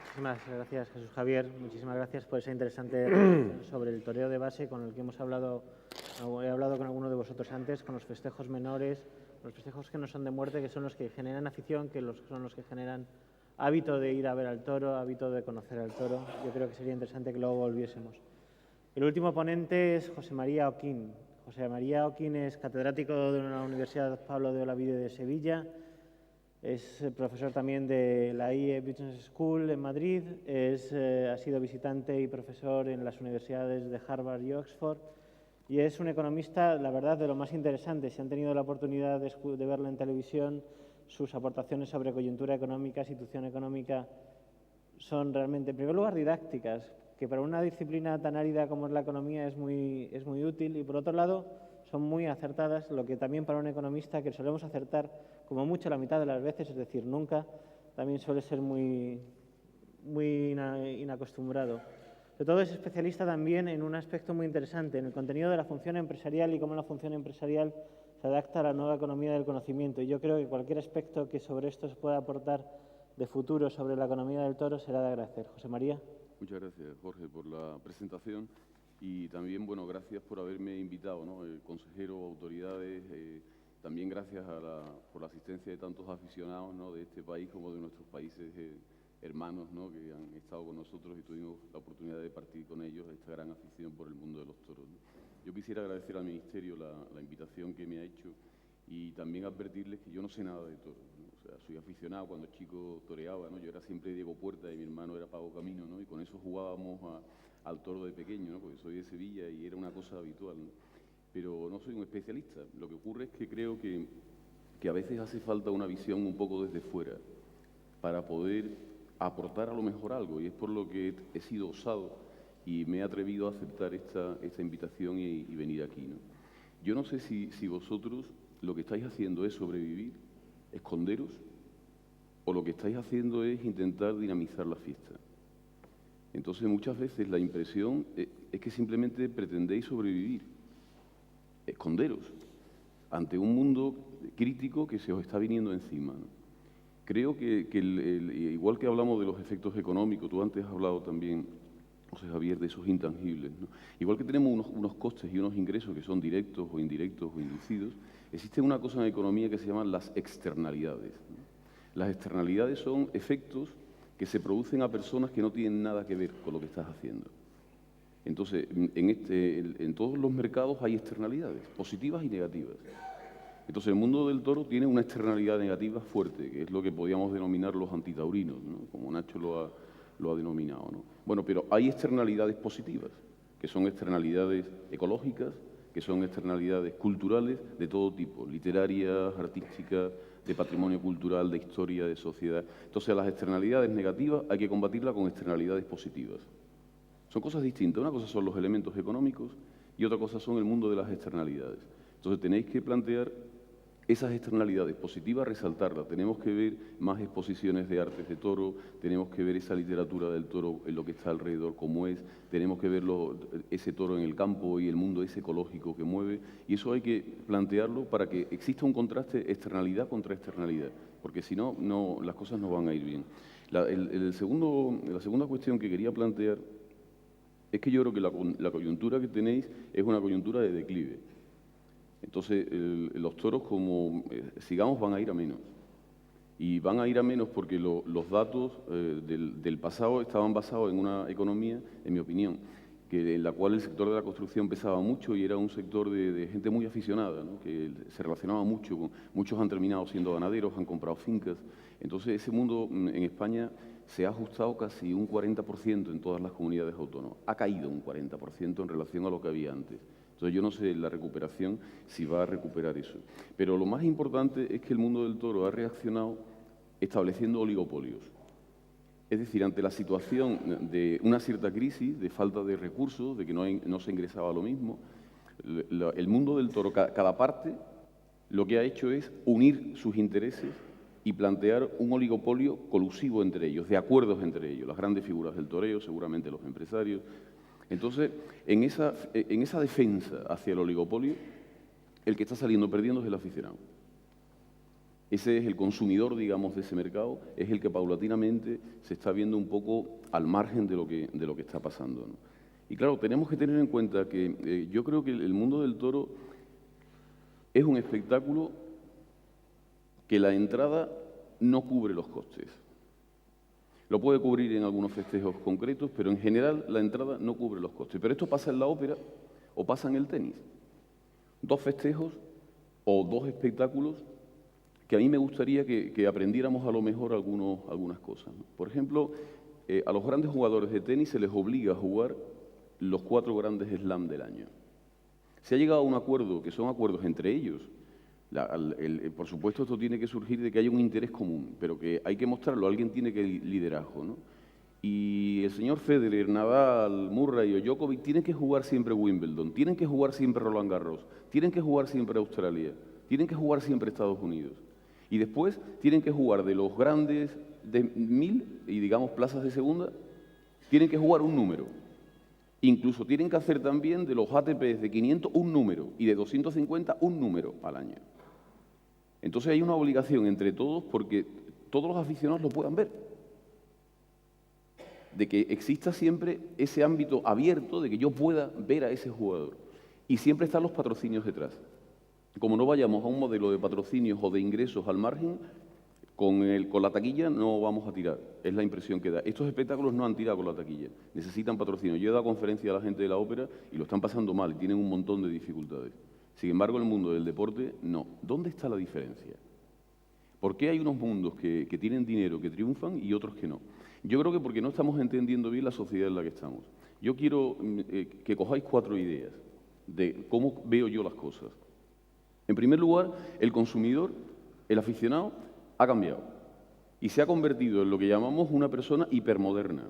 Muchísimas gracias, Jesús Javier. Muchísimas gracias por esa interesante reflexión sobre el toreo de base con el que he hablado con alguno de vosotros antes, con los festejos menores, los festejos que no son de muerte, que son los que generan afición, son los que generan hábito de ir a ver al toro, hábito de conocer al toro. Yo creo que sería interesante que luego volviésemos. El último ponente es José María Oquín. José María Oquín es catedrático de la Universidad Pablo de Olavide de Sevilla, es profesor también de la IE Business School en Madrid, ha sido visitante y profesor en las universidades de Harvard y Oxford, y es un economista, la verdad, de lo más interesante. Si han tenido la oportunidad de verlo en televisión, sus aportaciones sobre coyuntura económica, situación económica, son realmente, en primer lugar, didácticas, que para una disciplina tan árida como es la economía es muy útil, y por otro lado son muy acertadas, lo que también para un economista, que solemos acertar como mucho la mitad de las veces, es decir, nunca, también suele ser muy inacostumbrado. Sobre todo es especialista también en un aspecto muy interesante, en el contenido de la función empresarial y cómo la función empresarial se adapta a la nueva economía del conocimiento. Y yo creo que cualquier aspecto que sobre esto se pueda aportar de futuro sobre la economía del toro será de agradecer. José María. Muchas gracias, Jorge, por la presentación y también, bueno, gracias por haberme invitado, ¿no? El consejero, autoridades, también gracias por la asistencia de tantos aficionados, ¿no?, de este país como de nuestros países hermanos, ¿no?, que han estado con nosotros y tuvimos la oportunidad de partir con ellos esta gran afición por el mundo de los toros, ¿no? Yo quisiera agradecer al Ministerio la invitación que me ha hecho y también advertirles que yo no sé nada de toros, ¿no? O sea, soy aficionado, cuando chico toreaba, ¿no? Yo era siempre Diego Puerta y mi hermano era Pago Camino, ¿no? Y con eso jugábamos al toro de pequeño, ¿no? Porque soy de Sevilla y era una cosa habitual, ¿no? Pero no soy un especialista. Lo que ocurre es que creo que a veces hace falta una visión un poco desde fuera para poder aportar a lo mejor algo, y es por lo que he sido osado y me he atrevido a aceptar esta invitación y venir aquí, ¿no? Yo no sé si vosotros lo que estáis haciendo es sobrevivir, esconderos, o lo que estáis haciendo es intentar dinamizar la fiesta. Entonces, muchas veces la impresión es que simplemente pretendéis sobrevivir, esconderos, ante un mundo crítico que se os está viniendo encima, ¿no? Creo que igual que hablamos de los efectos económicos, tú antes has hablado también, José Javier, de esos intangibles, ¿no? Igual que tenemos unos costes y unos ingresos que son directos o indirectos o inducidos, existe una cosa en la economía que se llaman las externalidades, ¿no? Las externalidades son efectos que se producen a personas que no tienen nada que ver con lo que estás haciendo. Entonces, en todos los mercados hay externalidades, positivas y negativas. Entonces, el mundo del toro tiene una externalidad negativa fuerte, que es lo que podríamos denominar los antitaurinos, ¿no?, como Nacho lo ha denominado, ¿no? Bueno, pero hay externalidades positivas, que son externalidades ecológicas, que son externalidades culturales de todo tipo, literarias, artísticas, de patrimonio cultural, de historia, de sociedad. Entonces, las externalidades negativas hay que combatirlas con externalidades positivas. Son cosas distintas. Una cosa son los elementos económicos y otra cosa son el mundo de las externalidades. Entonces, tenéis que plantear esas externalidades positivas, resaltarlas. Tenemos que ver más exposiciones de artes de toro, tenemos que ver esa literatura del toro en lo que está alrededor, cómo es, tenemos que ver ese toro en el campo y el mundo ese ecológico que mueve, y eso hay que plantearlo para que exista un contraste externalidad contra externalidad, porque si no, las cosas no van a ir bien. La segunda cuestión que quería plantear es que yo creo que la coyuntura que tenéis es una coyuntura de declive. Entonces, los toros, como sigamos, van a ir a menos. Y van a ir a menos porque los datos del pasado estaban basados en una economía, en mi opinión, en la cual el sector de la construcción pesaba mucho y era un sector de gente muy aficionada, ¿no?, que se relacionaba mucho. Muchos han terminado siendo ganaderos, han comprado fincas. Entonces, ese mundo en España se ha ajustado casi un 40% en todas las comunidades autónomas. Ha caído un 40% en relación a lo que había antes. Entonces, yo no sé la recuperación si va a recuperar eso. Pero lo más importante es que el mundo del toro ha reaccionado estableciendo oligopolios. Es decir, ante la situación de una cierta crisis, de falta de recursos, de que no se ingresaba lo mismo, el mundo del toro, cada parte, lo que ha hecho es unir sus intereses y plantear un oligopolio colusivo entre ellos, de acuerdos entre ellos, las grandes figuras del toreo, seguramente los empresarios. Entonces, en esa defensa hacia el oligopolio, el que está saliendo perdiendo es el aficionado. Ese es el consumidor, digamos, de ese mercado, es el que paulatinamente se está viendo un poco al margen de lo que está pasando, ¿no? Y claro, tenemos que tener en cuenta que yo creo que el mundo del toro es un espectáculo que la entrada no cubre los costes. Lo puede cubrir en algunos festejos concretos, pero en general la entrada no cubre los costes. Pero esto pasa en la ópera o pasa en el tenis. 2 festejos o 2 espectáculos que a mí me gustaría que aprendiéramos a lo mejor algunas cosas, ¿no? Por ejemplo, a los grandes jugadores de tenis se les obliga a jugar los 4 grandes slam del año. Se ha llegado a un acuerdo, que son acuerdos entre ellos. Por supuesto, esto tiene que surgir de que haya un interés común, pero que hay que mostrarlo, alguien tiene que liderazgo, ¿no? Y el señor Federer, Nadal, Murray o Djokovic tienen que jugar siempre Wimbledon, tienen que jugar siempre Roland Garros, tienen que jugar siempre Australia, tienen que jugar siempre Estados Unidos. Y después tienen que jugar de los grandes de 1000 y, digamos, plazas de segunda, tienen que jugar un número. Incluso tienen que hacer también de los ATPs de 500 un número y de 250 un número al año. Entonces hay una obligación entre todos porque todos los aficionados lo puedan ver. De que exista siempre ese ámbito abierto de que yo pueda ver a ese jugador. Y siempre están los patrocinios detrás. Como no vayamos a un modelo de patrocinios o de ingresos al margen, con la taquilla no vamos a tirar, es la impresión que da. Estos espectáculos no han tirado con la taquilla, necesitan patrocinio. Yo he dado conferencia a la gente de la ópera y lo están pasando mal y tienen un montón de dificultades. Sin embargo, en el mundo del deporte, no. ¿Dónde está la diferencia? ¿Por qué hay unos mundos que tienen dinero, que triunfan y otros que no? Yo creo que porque no estamos entendiendo bien la sociedad en la que estamos. Yo quiero que cojáis 4 ideas de cómo veo yo las cosas. En primer lugar, el consumidor, el aficionado, ha cambiado y se ha convertido en lo que llamamos una persona hipermoderna.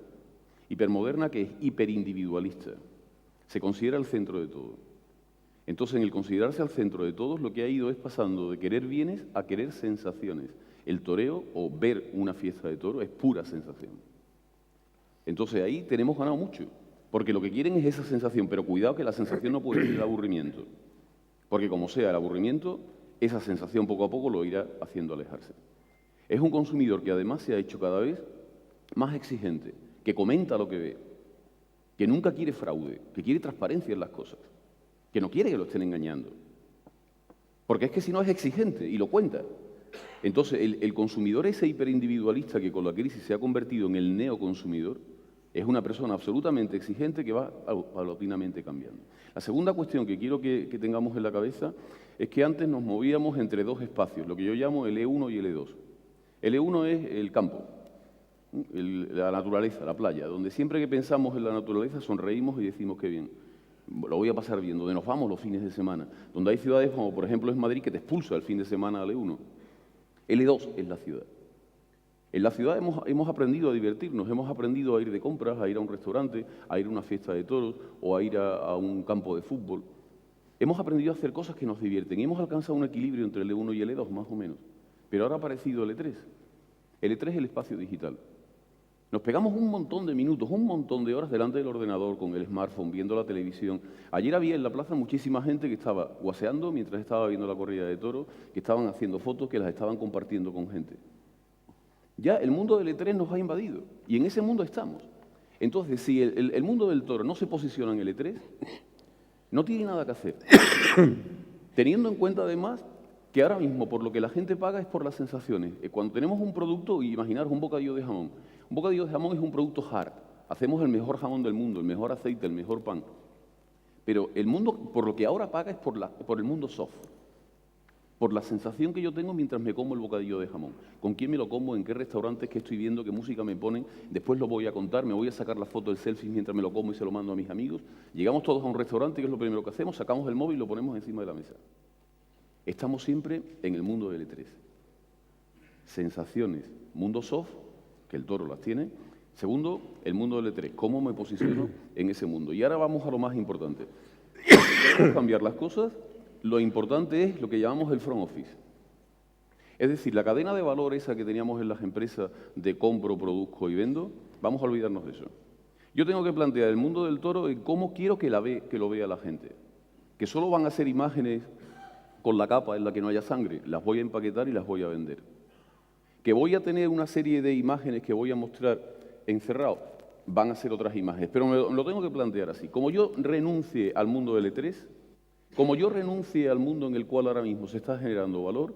Hipermoderna que es hiperindividualista. Se considera el centro de todo. Entonces, en el considerarse al centro de todos, lo que ha ido es pasando de querer bienes a querer sensaciones. El toreo o ver una fiesta de toro es pura sensación. Entonces, ahí tenemos ganado mucho, porque lo que quieren es esa sensación, pero cuidado que la sensación no puede ser el aburrimiento, porque como sea el aburrimiento, esa sensación poco a poco lo irá haciendo alejarse. Es un consumidor que además se ha hecho cada vez más exigente, que comenta lo que ve, que nunca quiere fraude, que quiere transparencia en las cosas, que no quiere que lo estén engañando. Porque es que si no es exigente y lo cuenta. Entonces, el consumidor ese hiperindividualista que con la crisis se ha convertido en el neoconsumidor es una persona absolutamente exigente que va paulatinamente cambiando. La segunda cuestión que quiero que tengamos en la cabeza es que antes nos movíamos entre 2 espacios, lo que yo llamo el E1 y el E2. El E1 es el campo, la naturaleza, la playa, donde siempre que pensamos en la naturaleza sonreímos y decimos qué bien, lo voy a pasar bien, donde nos vamos los fines de semana, donde hay ciudades como por ejemplo es Madrid que te expulsa el fin de semana al E1. El E2 es la ciudad. En la ciudad hemos aprendido a divertirnos, hemos aprendido a ir de compras, a ir a un restaurante, a ir a una fiesta de toros o a ir a un campo de fútbol. Hemos aprendido a hacer cosas que nos divierten y hemos alcanzado un equilibrio entre el E1 y el E2, más o menos. Pero ahora ha aparecido el E3. El E3 es el espacio digital. Nos pegamos un montón de minutos, un montón de horas delante del ordenador, con el smartphone, viendo la televisión. Ayer había en la plaza muchísima gente que estaba guaseando mientras estaba viendo la corrida de toros, que estaban haciendo fotos, que las estaban compartiendo con gente. Ya el mundo del E3 nos ha invadido y en ese mundo estamos. Entonces, si el mundo del toro no se posiciona en el E3, no tiene nada que hacer. Teniendo en cuenta además que ahora mismo por lo que la gente paga es por las sensaciones. Cuando tenemos un producto, imaginaros un bocadillo de jamón. Un bocadillo de jamón es un producto hard. Hacemos el mejor jamón del mundo, el mejor aceite, el mejor pan. Pero el mundo, por lo que ahora paga, es por el mundo soft. Por la sensación que yo tengo mientras me como el bocadillo de jamón. ¿Con quién me lo como? ¿En qué restaurantes? ¿Qué estoy viendo? ¿Qué música me ponen? Después lo voy a contar, me voy a sacar la foto del selfie mientras me lo como y se lo mando a mis amigos. Llegamos todos a un restaurante, ¿qué es lo primero que hacemos? Sacamos el móvil y lo ponemos encima de la mesa. Estamos siempre en el mundo del E3. Sensaciones, mundo soft, que el toro las tiene. Segundo, el mundo del E3. ¿Cómo me posiciono en ese mundo? Y ahora vamos a lo más importante. Si queremos cambiar las cosas, lo importante es lo que llamamos el front office. Es decir, la cadena de valor esa que teníamos en las empresas de compro, produzco y vendo, vamos a olvidarnos de eso. Yo tengo que plantear el mundo del toro en cómo quiero que lo vea la gente. Que solo van a ser imágenes con la capa en la que no haya sangre, las voy a empaquetar y las voy a vender. Que voy a tener una serie de imágenes que voy a mostrar encerrado, van a ser otras imágenes, pero me lo tengo que plantear así. Como yo renuncie al mundo del E3, como yo renuncie al mundo en el cual ahora mismo se está generando valor,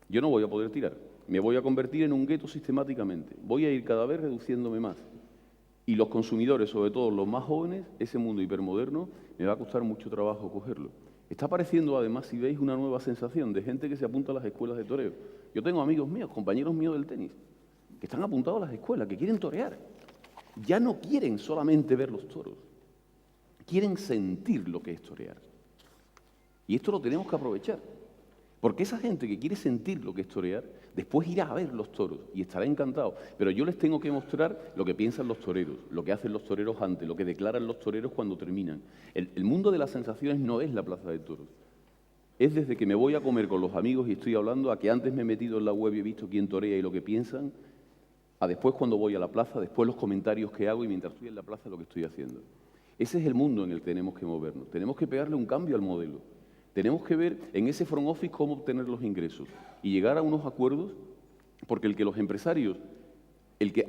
yo no voy a poder tirar. Me voy a convertir en un gueto sistemáticamente. Voy a ir cada vez reduciéndome más. Y los consumidores, sobre todo los más jóvenes, ese mundo hipermoderno, me va a costar mucho trabajo cogerlo. Está apareciendo, además, si veis, una nueva sensación de gente que se apunta a las escuelas de toreo. Yo tengo amigos míos, compañeros míos del tenis, que están apuntados a las escuelas, que quieren torear. Ya no quieren solamente ver los toros, quieren sentir lo que es torear. Y esto lo tenemos que aprovechar, porque esa gente que quiere sentir lo que es torear, después irá a ver los toros y estará encantado. Pero yo les tengo que mostrar lo que piensan los toreros, lo que hacen los toreros antes, lo que declaran los toreros cuando terminan. El mundo de las sensaciones no es la plaza de toros. Es desde que me voy a comer con los amigos y estoy hablando, a que antes me he metido en la web y he visto quién torea y lo que piensan, a después cuando voy a la plaza, después los comentarios que hago y mientras estoy en la plaza lo que estoy haciendo. Ese es el mundo en el que tenemos que movernos. Tenemos que pegarle un cambio al modelo. Tenemos que ver en ese front office cómo obtener los ingresos y llegar a unos acuerdos Porque el que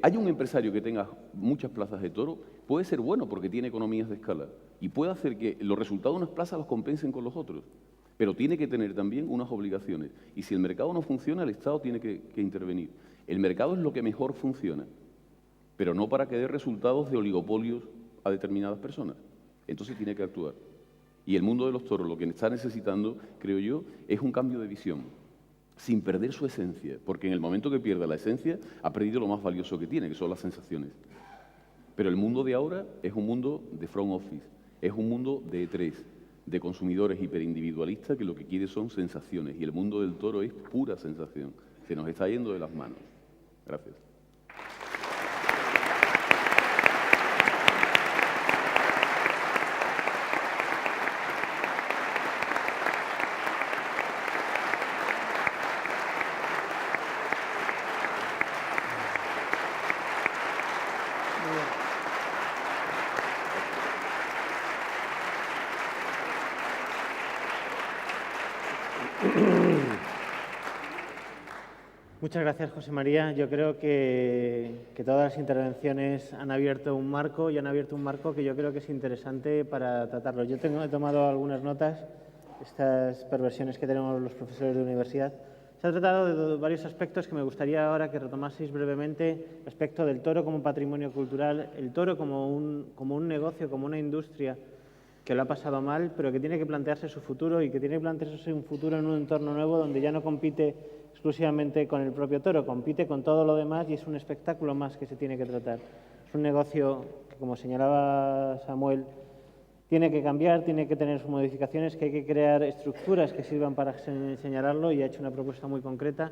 haya un empresario que tenga muchas plazas de toro puede ser bueno porque tiene economías de escala y puede hacer que los resultados de unas plazas los compensen con los otros. Pero tiene que tener también unas obligaciones. Y si el mercado no funciona, el Estado tiene que intervenir. El mercado es lo que mejor funciona, pero no para que dé resultados de oligopolios a determinadas personas. Entonces tiene que actuar. Y el mundo de los toros lo que está necesitando, creo yo, es un cambio de visión, sin perder su esencia, porque en el momento que pierda la esencia, ha perdido lo más valioso que tiene, que son las sensaciones. Pero el mundo de ahora es un mundo de front office, es un mundo de E3, de consumidores hiperindividualistas que lo que quiere son sensaciones, y el mundo del toro es pura sensación. Se nos está yendo de las manos. Gracias. Muchas gracias, José María. Yo creo que todas las intervenciones han abierto un marco que yo creo que es interesante para tratarlo. Yo he tomado algunas notas, estas perversiones que tenemos los profesores de universidad. Se ha tratado de varios aspectos que me gustaría ahora que retomaseis brevemente. Aspecto del toro como patrimonio cultural, el toro como un negocio, como una industria que lo ha pasado mal, pero que tiene que plantearse su futuro y que tiene que plantearse un futuro en un entorno nuevo donde ya no compite exclusivamente con el propio toro, compite con todo lo demás y es un espectáculo más que se tiene que tratar. Es un negocio que, como señalaba Samuel, tiene que cambiar, tiene que tener sus modificaciones, que hay que crear estructuras que sirvan para señalarlo y ha hecho una propuesta muy concreta.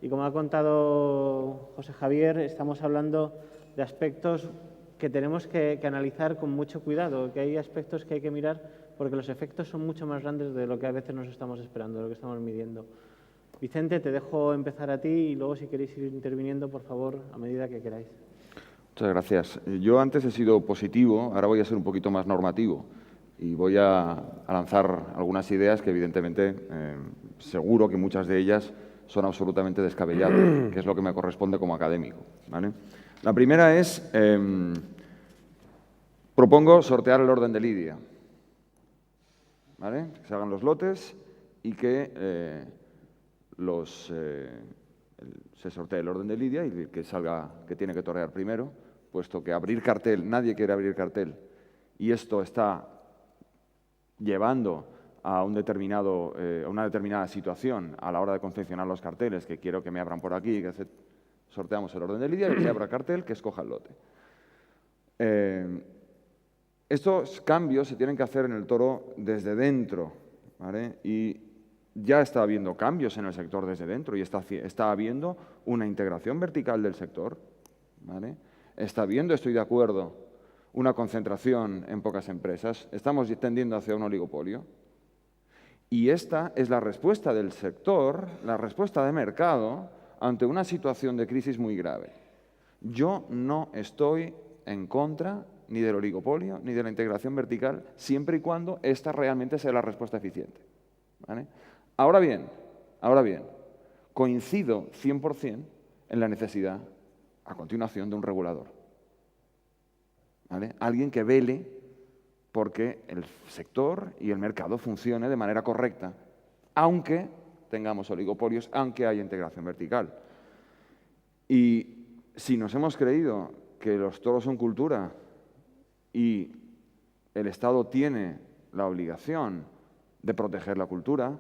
Y como ha contado José Javier, estamos hablando de aspectos que tenemos que analizar con mucho cuidado, que hay aspectos que hay que mirar porque los efectos son mucho más grandes de lo que a veces nos estamos esperando, de lo que estamos midiendo. Vicente, te dejo empezar a ti y luego si queréis ir interviniendo, por favor, a medida que queráis. Muchas gracias. Yo antes he sido positivo, ahora voy a ser un poquito más normativo y voy a lanzar algunas ideas que evidentemente seguro que muchas de ellas son absolutamente descabelladas, que es lo que me corresponde como académico, ¿vale? La primera es, propongo sortear el orden de lidia, ¿vale? Que se hagan los lotes y que se sortee el orden de lidia y que salga, que tiene que torear primero, puesto que abrir cartel, nadie quiere abrir cartel, y esto está llevando a una determinada situación a la hora de confeccionar los carteles, que quiero que me abran por aquí, que sorteamos el orden de lidia y que abra cartel, que escoja el lote. Estos cambios se tienen que hacer en el toro desde dentro, ¿vale? Y ya está habiendo cambios en el sector desde dentro y está habiendo una integración vertical del sector, ¿vale? Está habiendo, estoy de acuerdo, una concentración en pocas empresas. Estamos tendiendo hacia un oligopolio. Y esta es la respuesta del sector, la respuesta de mercado ante una situación de crisis muy grave. Yo no estoy en contra ni del oligopolio ni de la integración vertical, siempre y cuando esta realmente sea la respuesta eficiente, ¿vale? Ahora bien, coincido 100% en la necesidad, a continuación, de un regulador, ¿vale? Alguien que vele porque el sector y el mercado funcione de manera correcta, aunque tengamos oligopolios, aunque haya integración vertical. Y si nos hemos creído que los toros son cultura y el Estado tiene la obligación de proteger la cultura,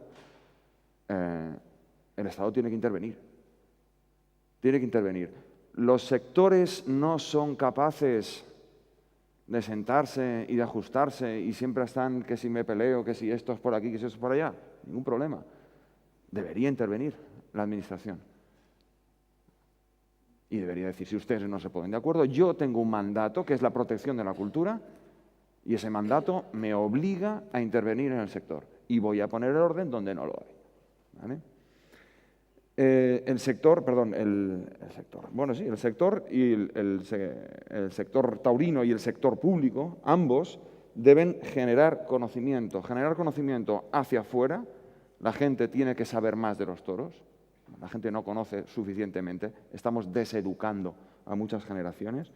el Estado tiene que intervenir. Tiene que intervenir. Los sectores no son capaces de sentarse y de ajustarse y siempre están que si me peleo, que si esto es por aquí, que si esto es por allá. Ningún problema. Debería intervenir la Administración. Y debería decir, si ustedes no se ponen de acuerdo, yo tengo un mandato que es la protección de la cultura y ese mandato me obliga a intervenir en el sector y voy a poner el orden donde no lo hay, ¿vale? El sector y el sector taurino y el sector público, ambos deben generar conocimiento hacia afuera. La gente tiene que saber más de los toros, la gente no conoce suficientemente, estamos deseducando a muchas generaciones.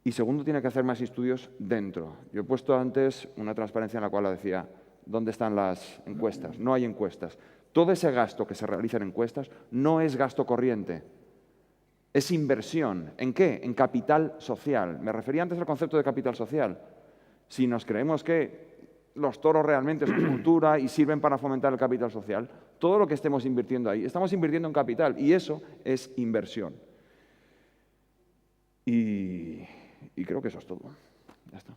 Y segundo, tiene que hacer más estudios dentro. Yo he puesto antes una transparencia en la cual decía, ¿dónde están las encuestas? No hay encuestas. Todo ese gasto que se realiza en encuestas no es gasto corriente, es inversión. ¿En qué? En capital social. Me refería antes al concepto de capital social. Si nos creemos que los toros realmente son cultura y sirven para fomentar el capital social, todo lo que estemos invirtiendo ahí, estamos invirtiendo en capital y eso es inversión. Y creo que eso es todo. Ya está.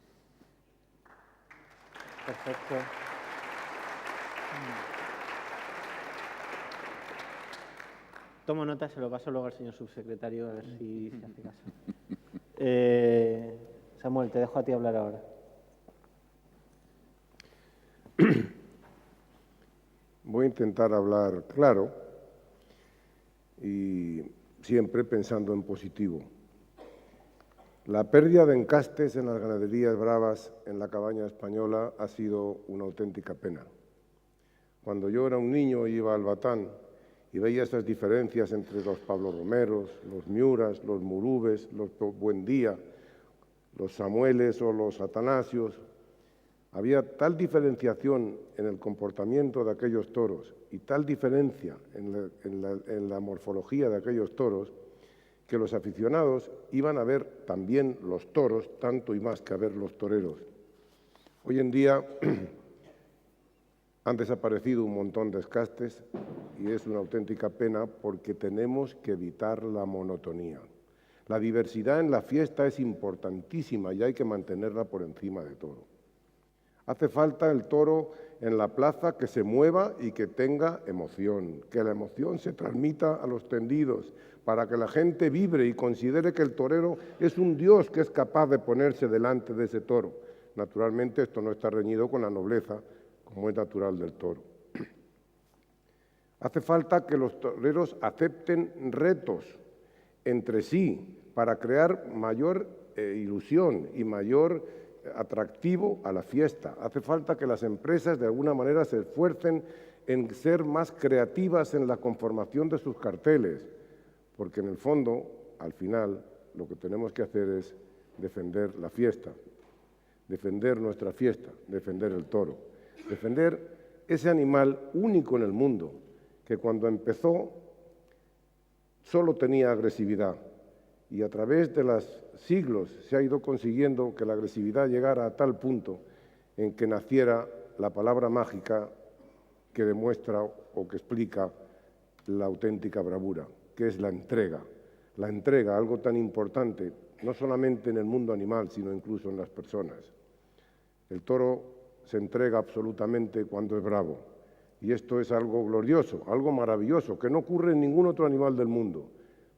Perfecto. Tomo nota, se lo paso luego al señor subsecretario a ver si se hace caso. Samuel, te dejo a ti hablar ahora. Voy a intentar hablar claro y siempre pensando en positivo. La pérdida de encastes en las ganaderías bravas en la cabaña española ha sido una auténtica pena. Cuando yo era un niño y iba al Batán y veía esas diferencias entre los Pablo Romeros, los Miuras, los Murubes, los Buendía, los Samueles o los Atanasios, había tal diferenciación en el comportamiento de aquellos toros y tal diferencia en la morfología de aquellos toros que los aficionados iban a ver también los toros, tanto y más que a ver los toreros. Hoy en día han desaparecido un montón de escastes y es una auténtica pena porque tenemos que evitar la monotonía. La diversidad en la fiesta es importantísima y hay que mantenerla por encima de todo. Hace falta el toro en la plaza que se mueva y que tenga emoción, que la emoción se transmita a los tendidos, para que la gente vibre y considere que el torero es un dios que es capaz de ponerse delante de ese toro. Naturalmente, esto no está reñido con la nobleza, como es natural del toro. Hace falta que los toreros acepten retos entre sí para crear mayor ilusión y mayor atractivo a la fiesta. Hace falta que las empresas de alguna manera se esfuercen en ser más creativas en la conformación de sus carteles, porque en el fondo, al final, lo que tenemos que hacer es defender la fiesta, defender nuestra fiesta, defender el toro, defender ese animal único en el mundo, que cuando empezó solo tenía agresividad y a través de los siglos se ha ido consiguiendo que la agresividad llegara a tal punto en que naciera la palabra mágica que demuestra o que explica la auténtica bravura, que es la entrega. La entrega, algo tan importante, no solamente en el mundo animal, sino incluso en las personas. El toro se entrega absolutamente cuando es bravo. Y esto es algo glorioso, algo maravilloso, que no ocurre en ningún otro animal del mundo.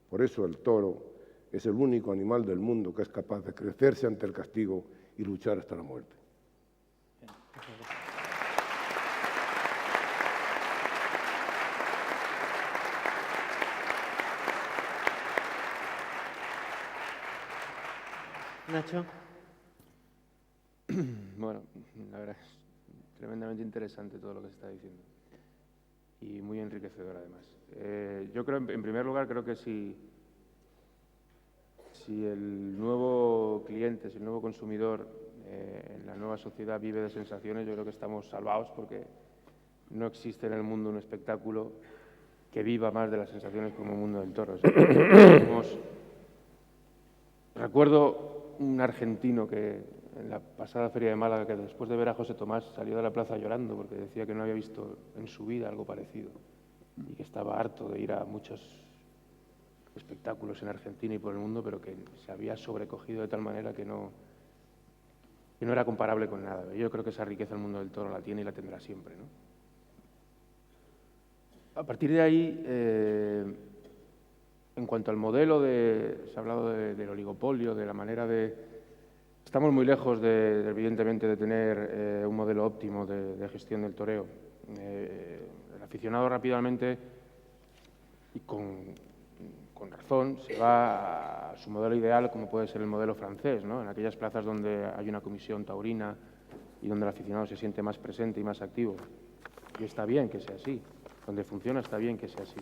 Por eso el toro es el único animal del mundo que es capaz de crecerse ante el castigo y luchar hasta la muerte. Nacho. Bueno, la verdad es tremendamente interesante todo lo que se está diciendo y muy enriquecedor además. Yo creo, en primer lugar, creo que si el nuevo cliente, si el nuevo consumidor en la nueva sociedad vive de sensaciones, yo creo que estamos salvados porque no existe en el mundo un espectáculo que viva más de las sensaciones como el mundo del toro. O sea, recuerdo un argentino que en la pasada Feria de Málaga, que después de ver a José Tomás salió de la plaza llorando porque decía que no había visto en su vida algo parecido y que estaba harto de ir a muchos espectáculos en Argentina y por el mundo, pero que se había sobrecogido de tal manera que no era comparable con nada. Yo creo que esa riqueza el mundo del toro la tiene y la tendrá siempre, ¿no? A partir de ahí, en cuanto al modelo, se ha hablado del oligopolio, de la manera de... Estamos muy lejos, evidentemente, de tener un modelo óptimo de gestión del toreo. El aficionado rápidamente y con razón se va a su modelo ideal, como puede ser el modelo francés, ¿no? En aquellas plazas donde hay una comisión taurina y donde el aficionado se siente más presente y más activo. Y está bien que sea así. Donde funciona está bien que sea así.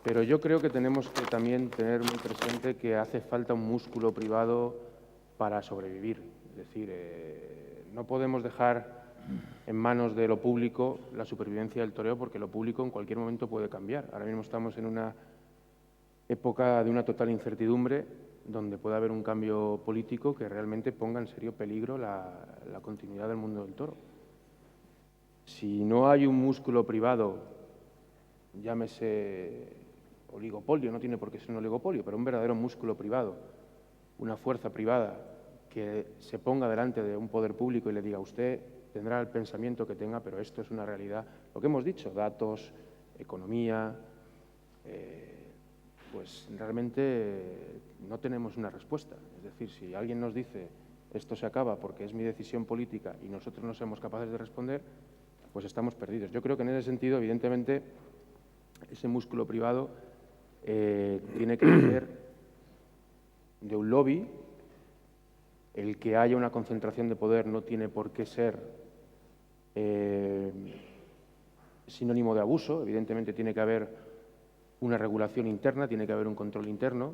Pero yo creo que tenemos que también tener muy presente que hace falta un músculo privado para sobrevivir. Es decir, no podemos dejar en manos de lo público la supervivencia del toreo, porque lo público en cualquier momento puede cambiar. Ahora mismo estamos en una época de una total incertidumbre, donde puede haber un cambio político que realmente ponga en serio peligro la continuidad del mundo del toro. Si no hay un músculo privado, llámese oligopolio, no tiene por qué ser un oligopolio, pero un verdadero músculo privado, una fuerza privada que se ponga delante de un poder público y le diga: usted tendrá el pensamiento que tenga, pero esto es una realidad. Lo que hemos dicho, datos, economía, pues realmente no tenemos una respuesta. Es decir, si alguien nos dice esto se acaba porque es mi decisión política y nosotros no somos capaces de responder, pues estamos perdidos. Yo creo que en ese sentido, evidentemente, ese músculo privado tiene que ser de un lobby. El que haya una concentración de poder no tiene por qué ser sinónimo de abuso. Evidentemente tiene que haber una regulación interna, tiene que haber un control interno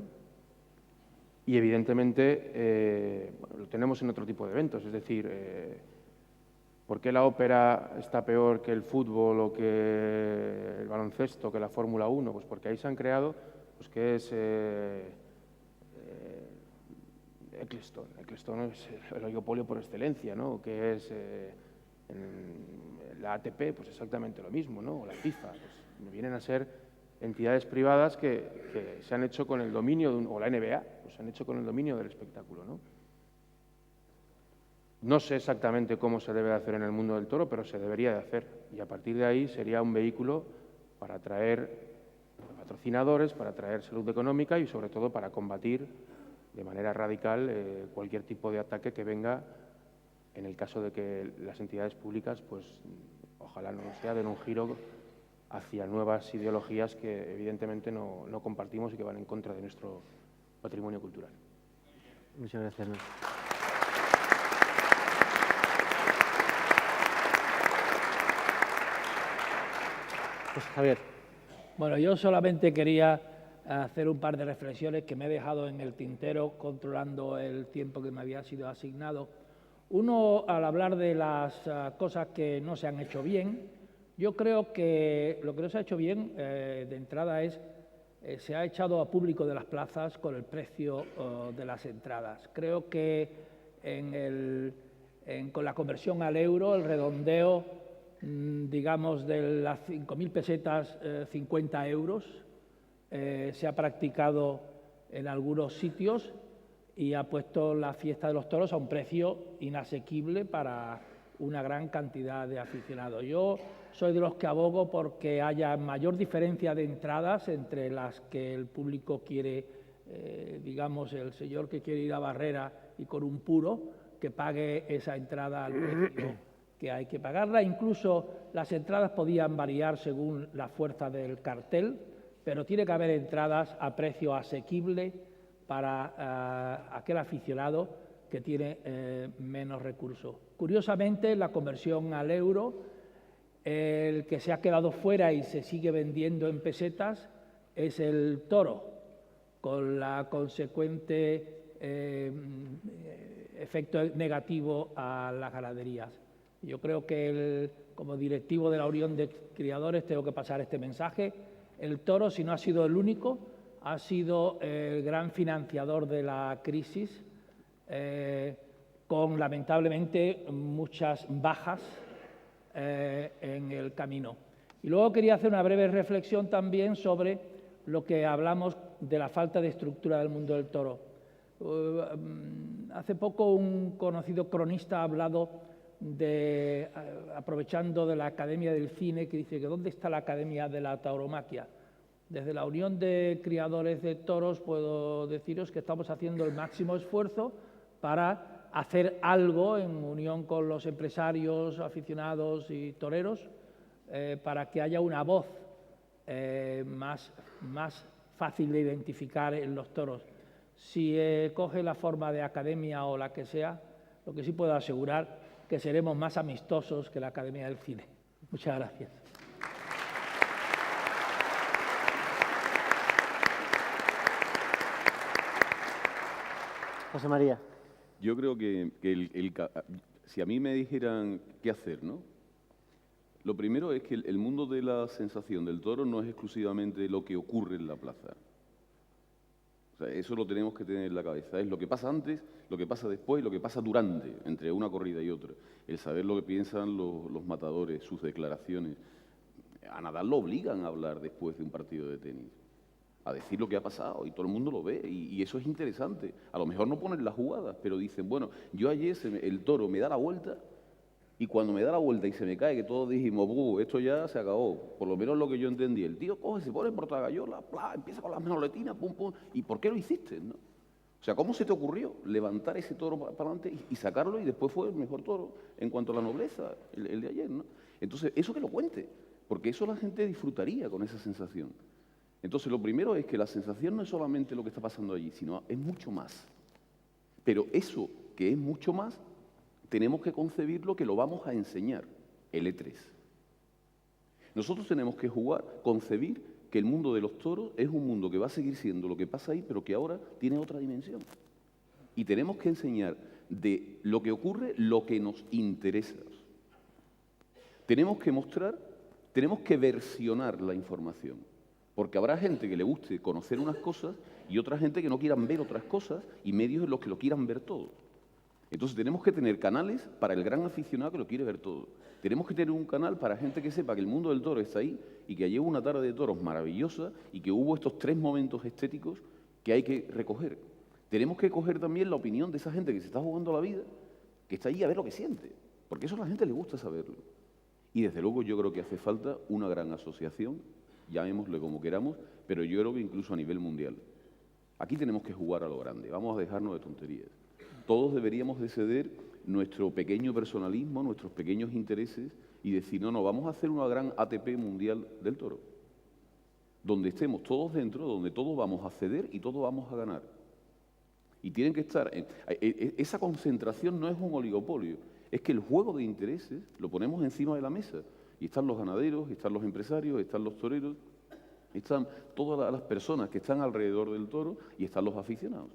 y evidentemente lo tenemos en otro tipo de eventos. Es decir, ¿por qué la ópera está peor que el fútbol o que el baloncesto, que la Fórmula 1? Pues porque ahí se han creado, pues que es Eccleston. Eccleston es el oligopolio por excelencia, ¿no? Que es la ATP, pues exactamente lo mismo, ¿no? O la FIFA, pues vienen a ser entidades privadas que se han hecho con el dominio, o la NBA, pues se han hecho con el dominio del espectáculo, ¿no? No sé exactamente cómo se debe de hacer en el mundo del toro, pero se debería de hacer. Y a partir de ahí sería un vehículo para atraer patrocinadores, para atraer salud económica y, sobre todo, para combatir de manera radical cualquier tipo de ataque que venga, en el caso de que las entidades públicas, pues ojalá no sea, den un giro hacia nuevas ideologías que evidentemente no compartimos y que van en contra de nuestro patrimonio cultural. Muchas gracias. Pues Javier. Bueno, yo solamente quería hacer un par de reflexiones que me he dejado en el tintero controlando el tiempo que me había sido asignado. Uno, al hablar de las cosas que no se han hecho bien, yo creo que lo que no se ha hecho bien de entrada es se ha echado a público de las plazas con el precio de las entradas. Creo que con la conversión al euro, el redondeo, digamos, de las 5.000 pesetas, 50 euros, se ha practicado en algunos sitios y ha puesto la fiesta de los toros a un precio inasequible para una gran cantidad de aficionados. Yo soy de los que abogo porque haya mayor diferencia de entradas entre las que el público quiere, digamos, el señor que quiere ir a Barrera y con un puro, que pague esa entrada al precio que hay que pagarla. Incluso las entradas podían variar según la fuerza del cartel, pero tiene que haber entradas a precio asequible para aquel aficionado que tiene menos recursos. Curiosamente, la conversión al euro, el que se ha quedado fuera y se sigue vendiendo en pesetas es el toro, con la consecuente efecto negativo a las ganaderías. Yo creo que como directivo de la Unión de Criadores tengo que pasar este mensaje. El toro, si no ha sido el único, ha sido el gran financiador de la crisis, con lamentablemente muchas bajas en el camino. Y luego quería hacer una breve reflexión también sobre lo que hablamos de la falta de estructura del mundo del toro. Hace poco un conocido cronista ha hablado aprovechando de la Academia del Cine, que dice que ¿dónde está la Academia de la Tauromaquia? Desde la Unión de Criadores de Toros puedo deciros que estamos haciendo el máximo esfuerzo para hacer algo en unión con los empresarios, aficionados y toreros para que haya una voz más fácil de identificar en los toros. Si coge la forma de academia o la que sea, lo que sí puedo asegurar que seremos más amistosos que la Academia del Cine. Muchas gracias. José María. Yo creo que si a mí me dijeran qué hacer, ¿no? Lo primero es que el mundo de la sensación del toro no es exclusivamente lo que ocurre en la plaza. O sea, eso lo tenemos que tener en la cabeza. Es lo que pasa antes, lo que pasa después y lo que pasa durante, entre una corrida y otra. El saber lo que piensan los matadores, sus declaraciones. A Nadal lo obligan a hablar después de un partido de tenis, a decir lo que ha pasado, y todo el mundo lo ve, y eso es interesante. A lo mejor no ponen las jugadas, pero dicen, bueno, yo ayer el toro me da la vuelta, y cuando me da la vuelta y se me cae, que todos dijimos, esto ya se acabó, por lo menos lo que yo entendí. El tío coge, se pone en portagayola, empieza con las manoletinas, pum, pum, ¿y por qué lo hiciste? ¿No? O sea, ¿cómo se te ocurrió levantar ese toro para adelante y sacarlo, y después fue el mejor toro en cuanto a la nobleza, el de ayer, ¿no? Entonces, eso que lo cuente, porque eso la gente disfrutaría con esa sensación. Entonces, lo primero es que la sensación no es solamente lo que está pasando allí, sino es mucho más. Pero eso que es mucho más, tenemos que concebirlo que lo vamos a enseñar, el E3. Nosotros tenemos que concebir que el mundo de los toros es un mundo que va a seguir siendo lo que pasa ahí, pero que ahora tiene otra dimensión. Y tenemos que enseñar de lo que ocurre lo que nos interesa. Tenemos que mostrar, tenemos que versionar la información. Porque habrá gente que le guste conocer unas cosas y otra gente que no quieran ver otras cosas y medios en los que lo quieran ver todo. Entonces tenemos que tener canales para el gran aficionado que lo quiere ver todo. Tenemos que tener un canal para gente que sepa que el mundo del toro está ahí y que lleva una tarde de toros maravillosa y que hubo estos 3 momentos estéticos que hay que recoger. Tenemos que coger también la opinión de esa gente que se está jugando la vida, que está ahí a ver lo que siente, porque eso a la gente le gusta saberlo. Y desde luego yo creo que hace falta una gran asociación, llamémosle como queramos, pero yo creo que incluso a nivel mundial. Aquí tenemos que jugar a lo grande, vamos a dejarnos de tonterías. Todos deberíamos de ceder nuestro pequeño personalismo, nuestros pequeños intereses y decir, no, vamos a hacer una gran ATP mundial del toro, donde estemos todos dentro, donde todos vamos a ceder y todos vamos a ganar. Y tienen que estar, esa concentración no es un oligopolio, es que el juego de intereses lo ponemos encima de la mesa. Y están los ganaderos, están los empresarios, están los toreros, están todas las personas que están alrededor del toro y están los aficionados.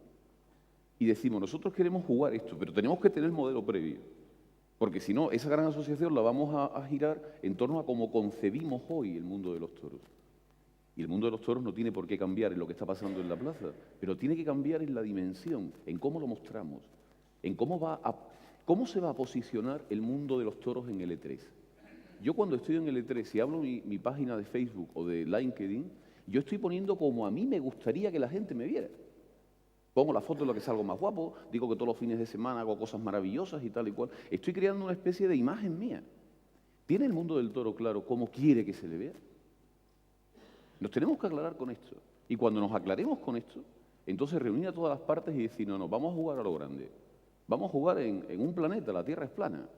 Y decimos, nosotros queremos jugar esto, pero tenemos que tener el modelo previo. Porque si no, esa gran asociación la vamos a girar en torno a cómo concebimos hoy el mundo de los toros. Y el mundo de los toros no tiene por qué cambiar en lo que está pasando en la plaza, pero tiene que cambiar en la dimensión, en cómo lo mostramos, en cómo se va a posicionar el mundo de los toros en el E3. Yo cuando estoy en el E3, si hablo mi página de Facebook o de LinkedIn, yo estoy poniendo como a mí me gustaría que la gente me viera. Pongo la foto de lo que salgo más guapo, digo que todos los fines de semana hago cosas maravillosas y tal y cual. Estoy creando una especie de imagen mía. ¿Tiene el mundo del toro claro cómo quiere que se le vea? Nos tenemos que aclarar con esto. Y cuando nos aclaremos con esto, entonces reunir a todas las partes y decir, no, vamos a jugar a lo grande. Vamos a jugar en un planeta, la Tierra es plana.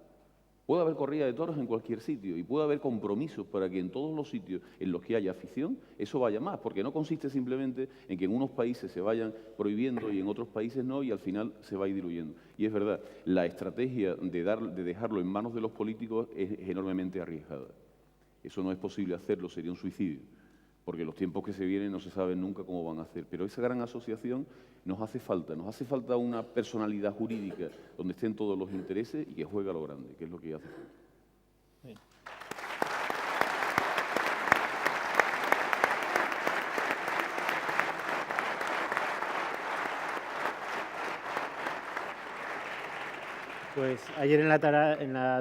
Puede haber corrida de toros en cualquier sitio y puede haber compromisos para que en todos los sitios en los que haya afición, eso vaya más, porque no consiste simplemente en que en unos países se vayan prohibiendo y en otros países no, y al final se va a ir diluyendo. Y es verdad, la estrategia de dejarlo en manos de los políticos es enormemente arriesgada. Eso no es posible hacerlo, sería un suicidio, porque los tiempos que se vienen no se saben nunca cómo van a hacer. Pero esa gran asociación nos hace falta una personalidad jurídica donde estén todos los intereses y que juegue a lo grande, que es lo que hace falta. Bien. Pues ayer en la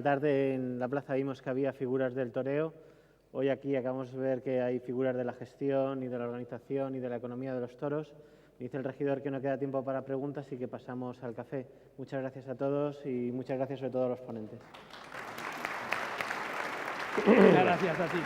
tarde en la plaza vimos que había figuras del toreo. Hoy aquí acabamos de ver que hay figuras de la gestión y de la organización y de la economía de los toros. Me dice el regidor que no queda tiempo para preguntas y que pasamos al café. Muchas gracias a todos y muchas gracias sobre todo a los ponentes. Muchas gracias a ti.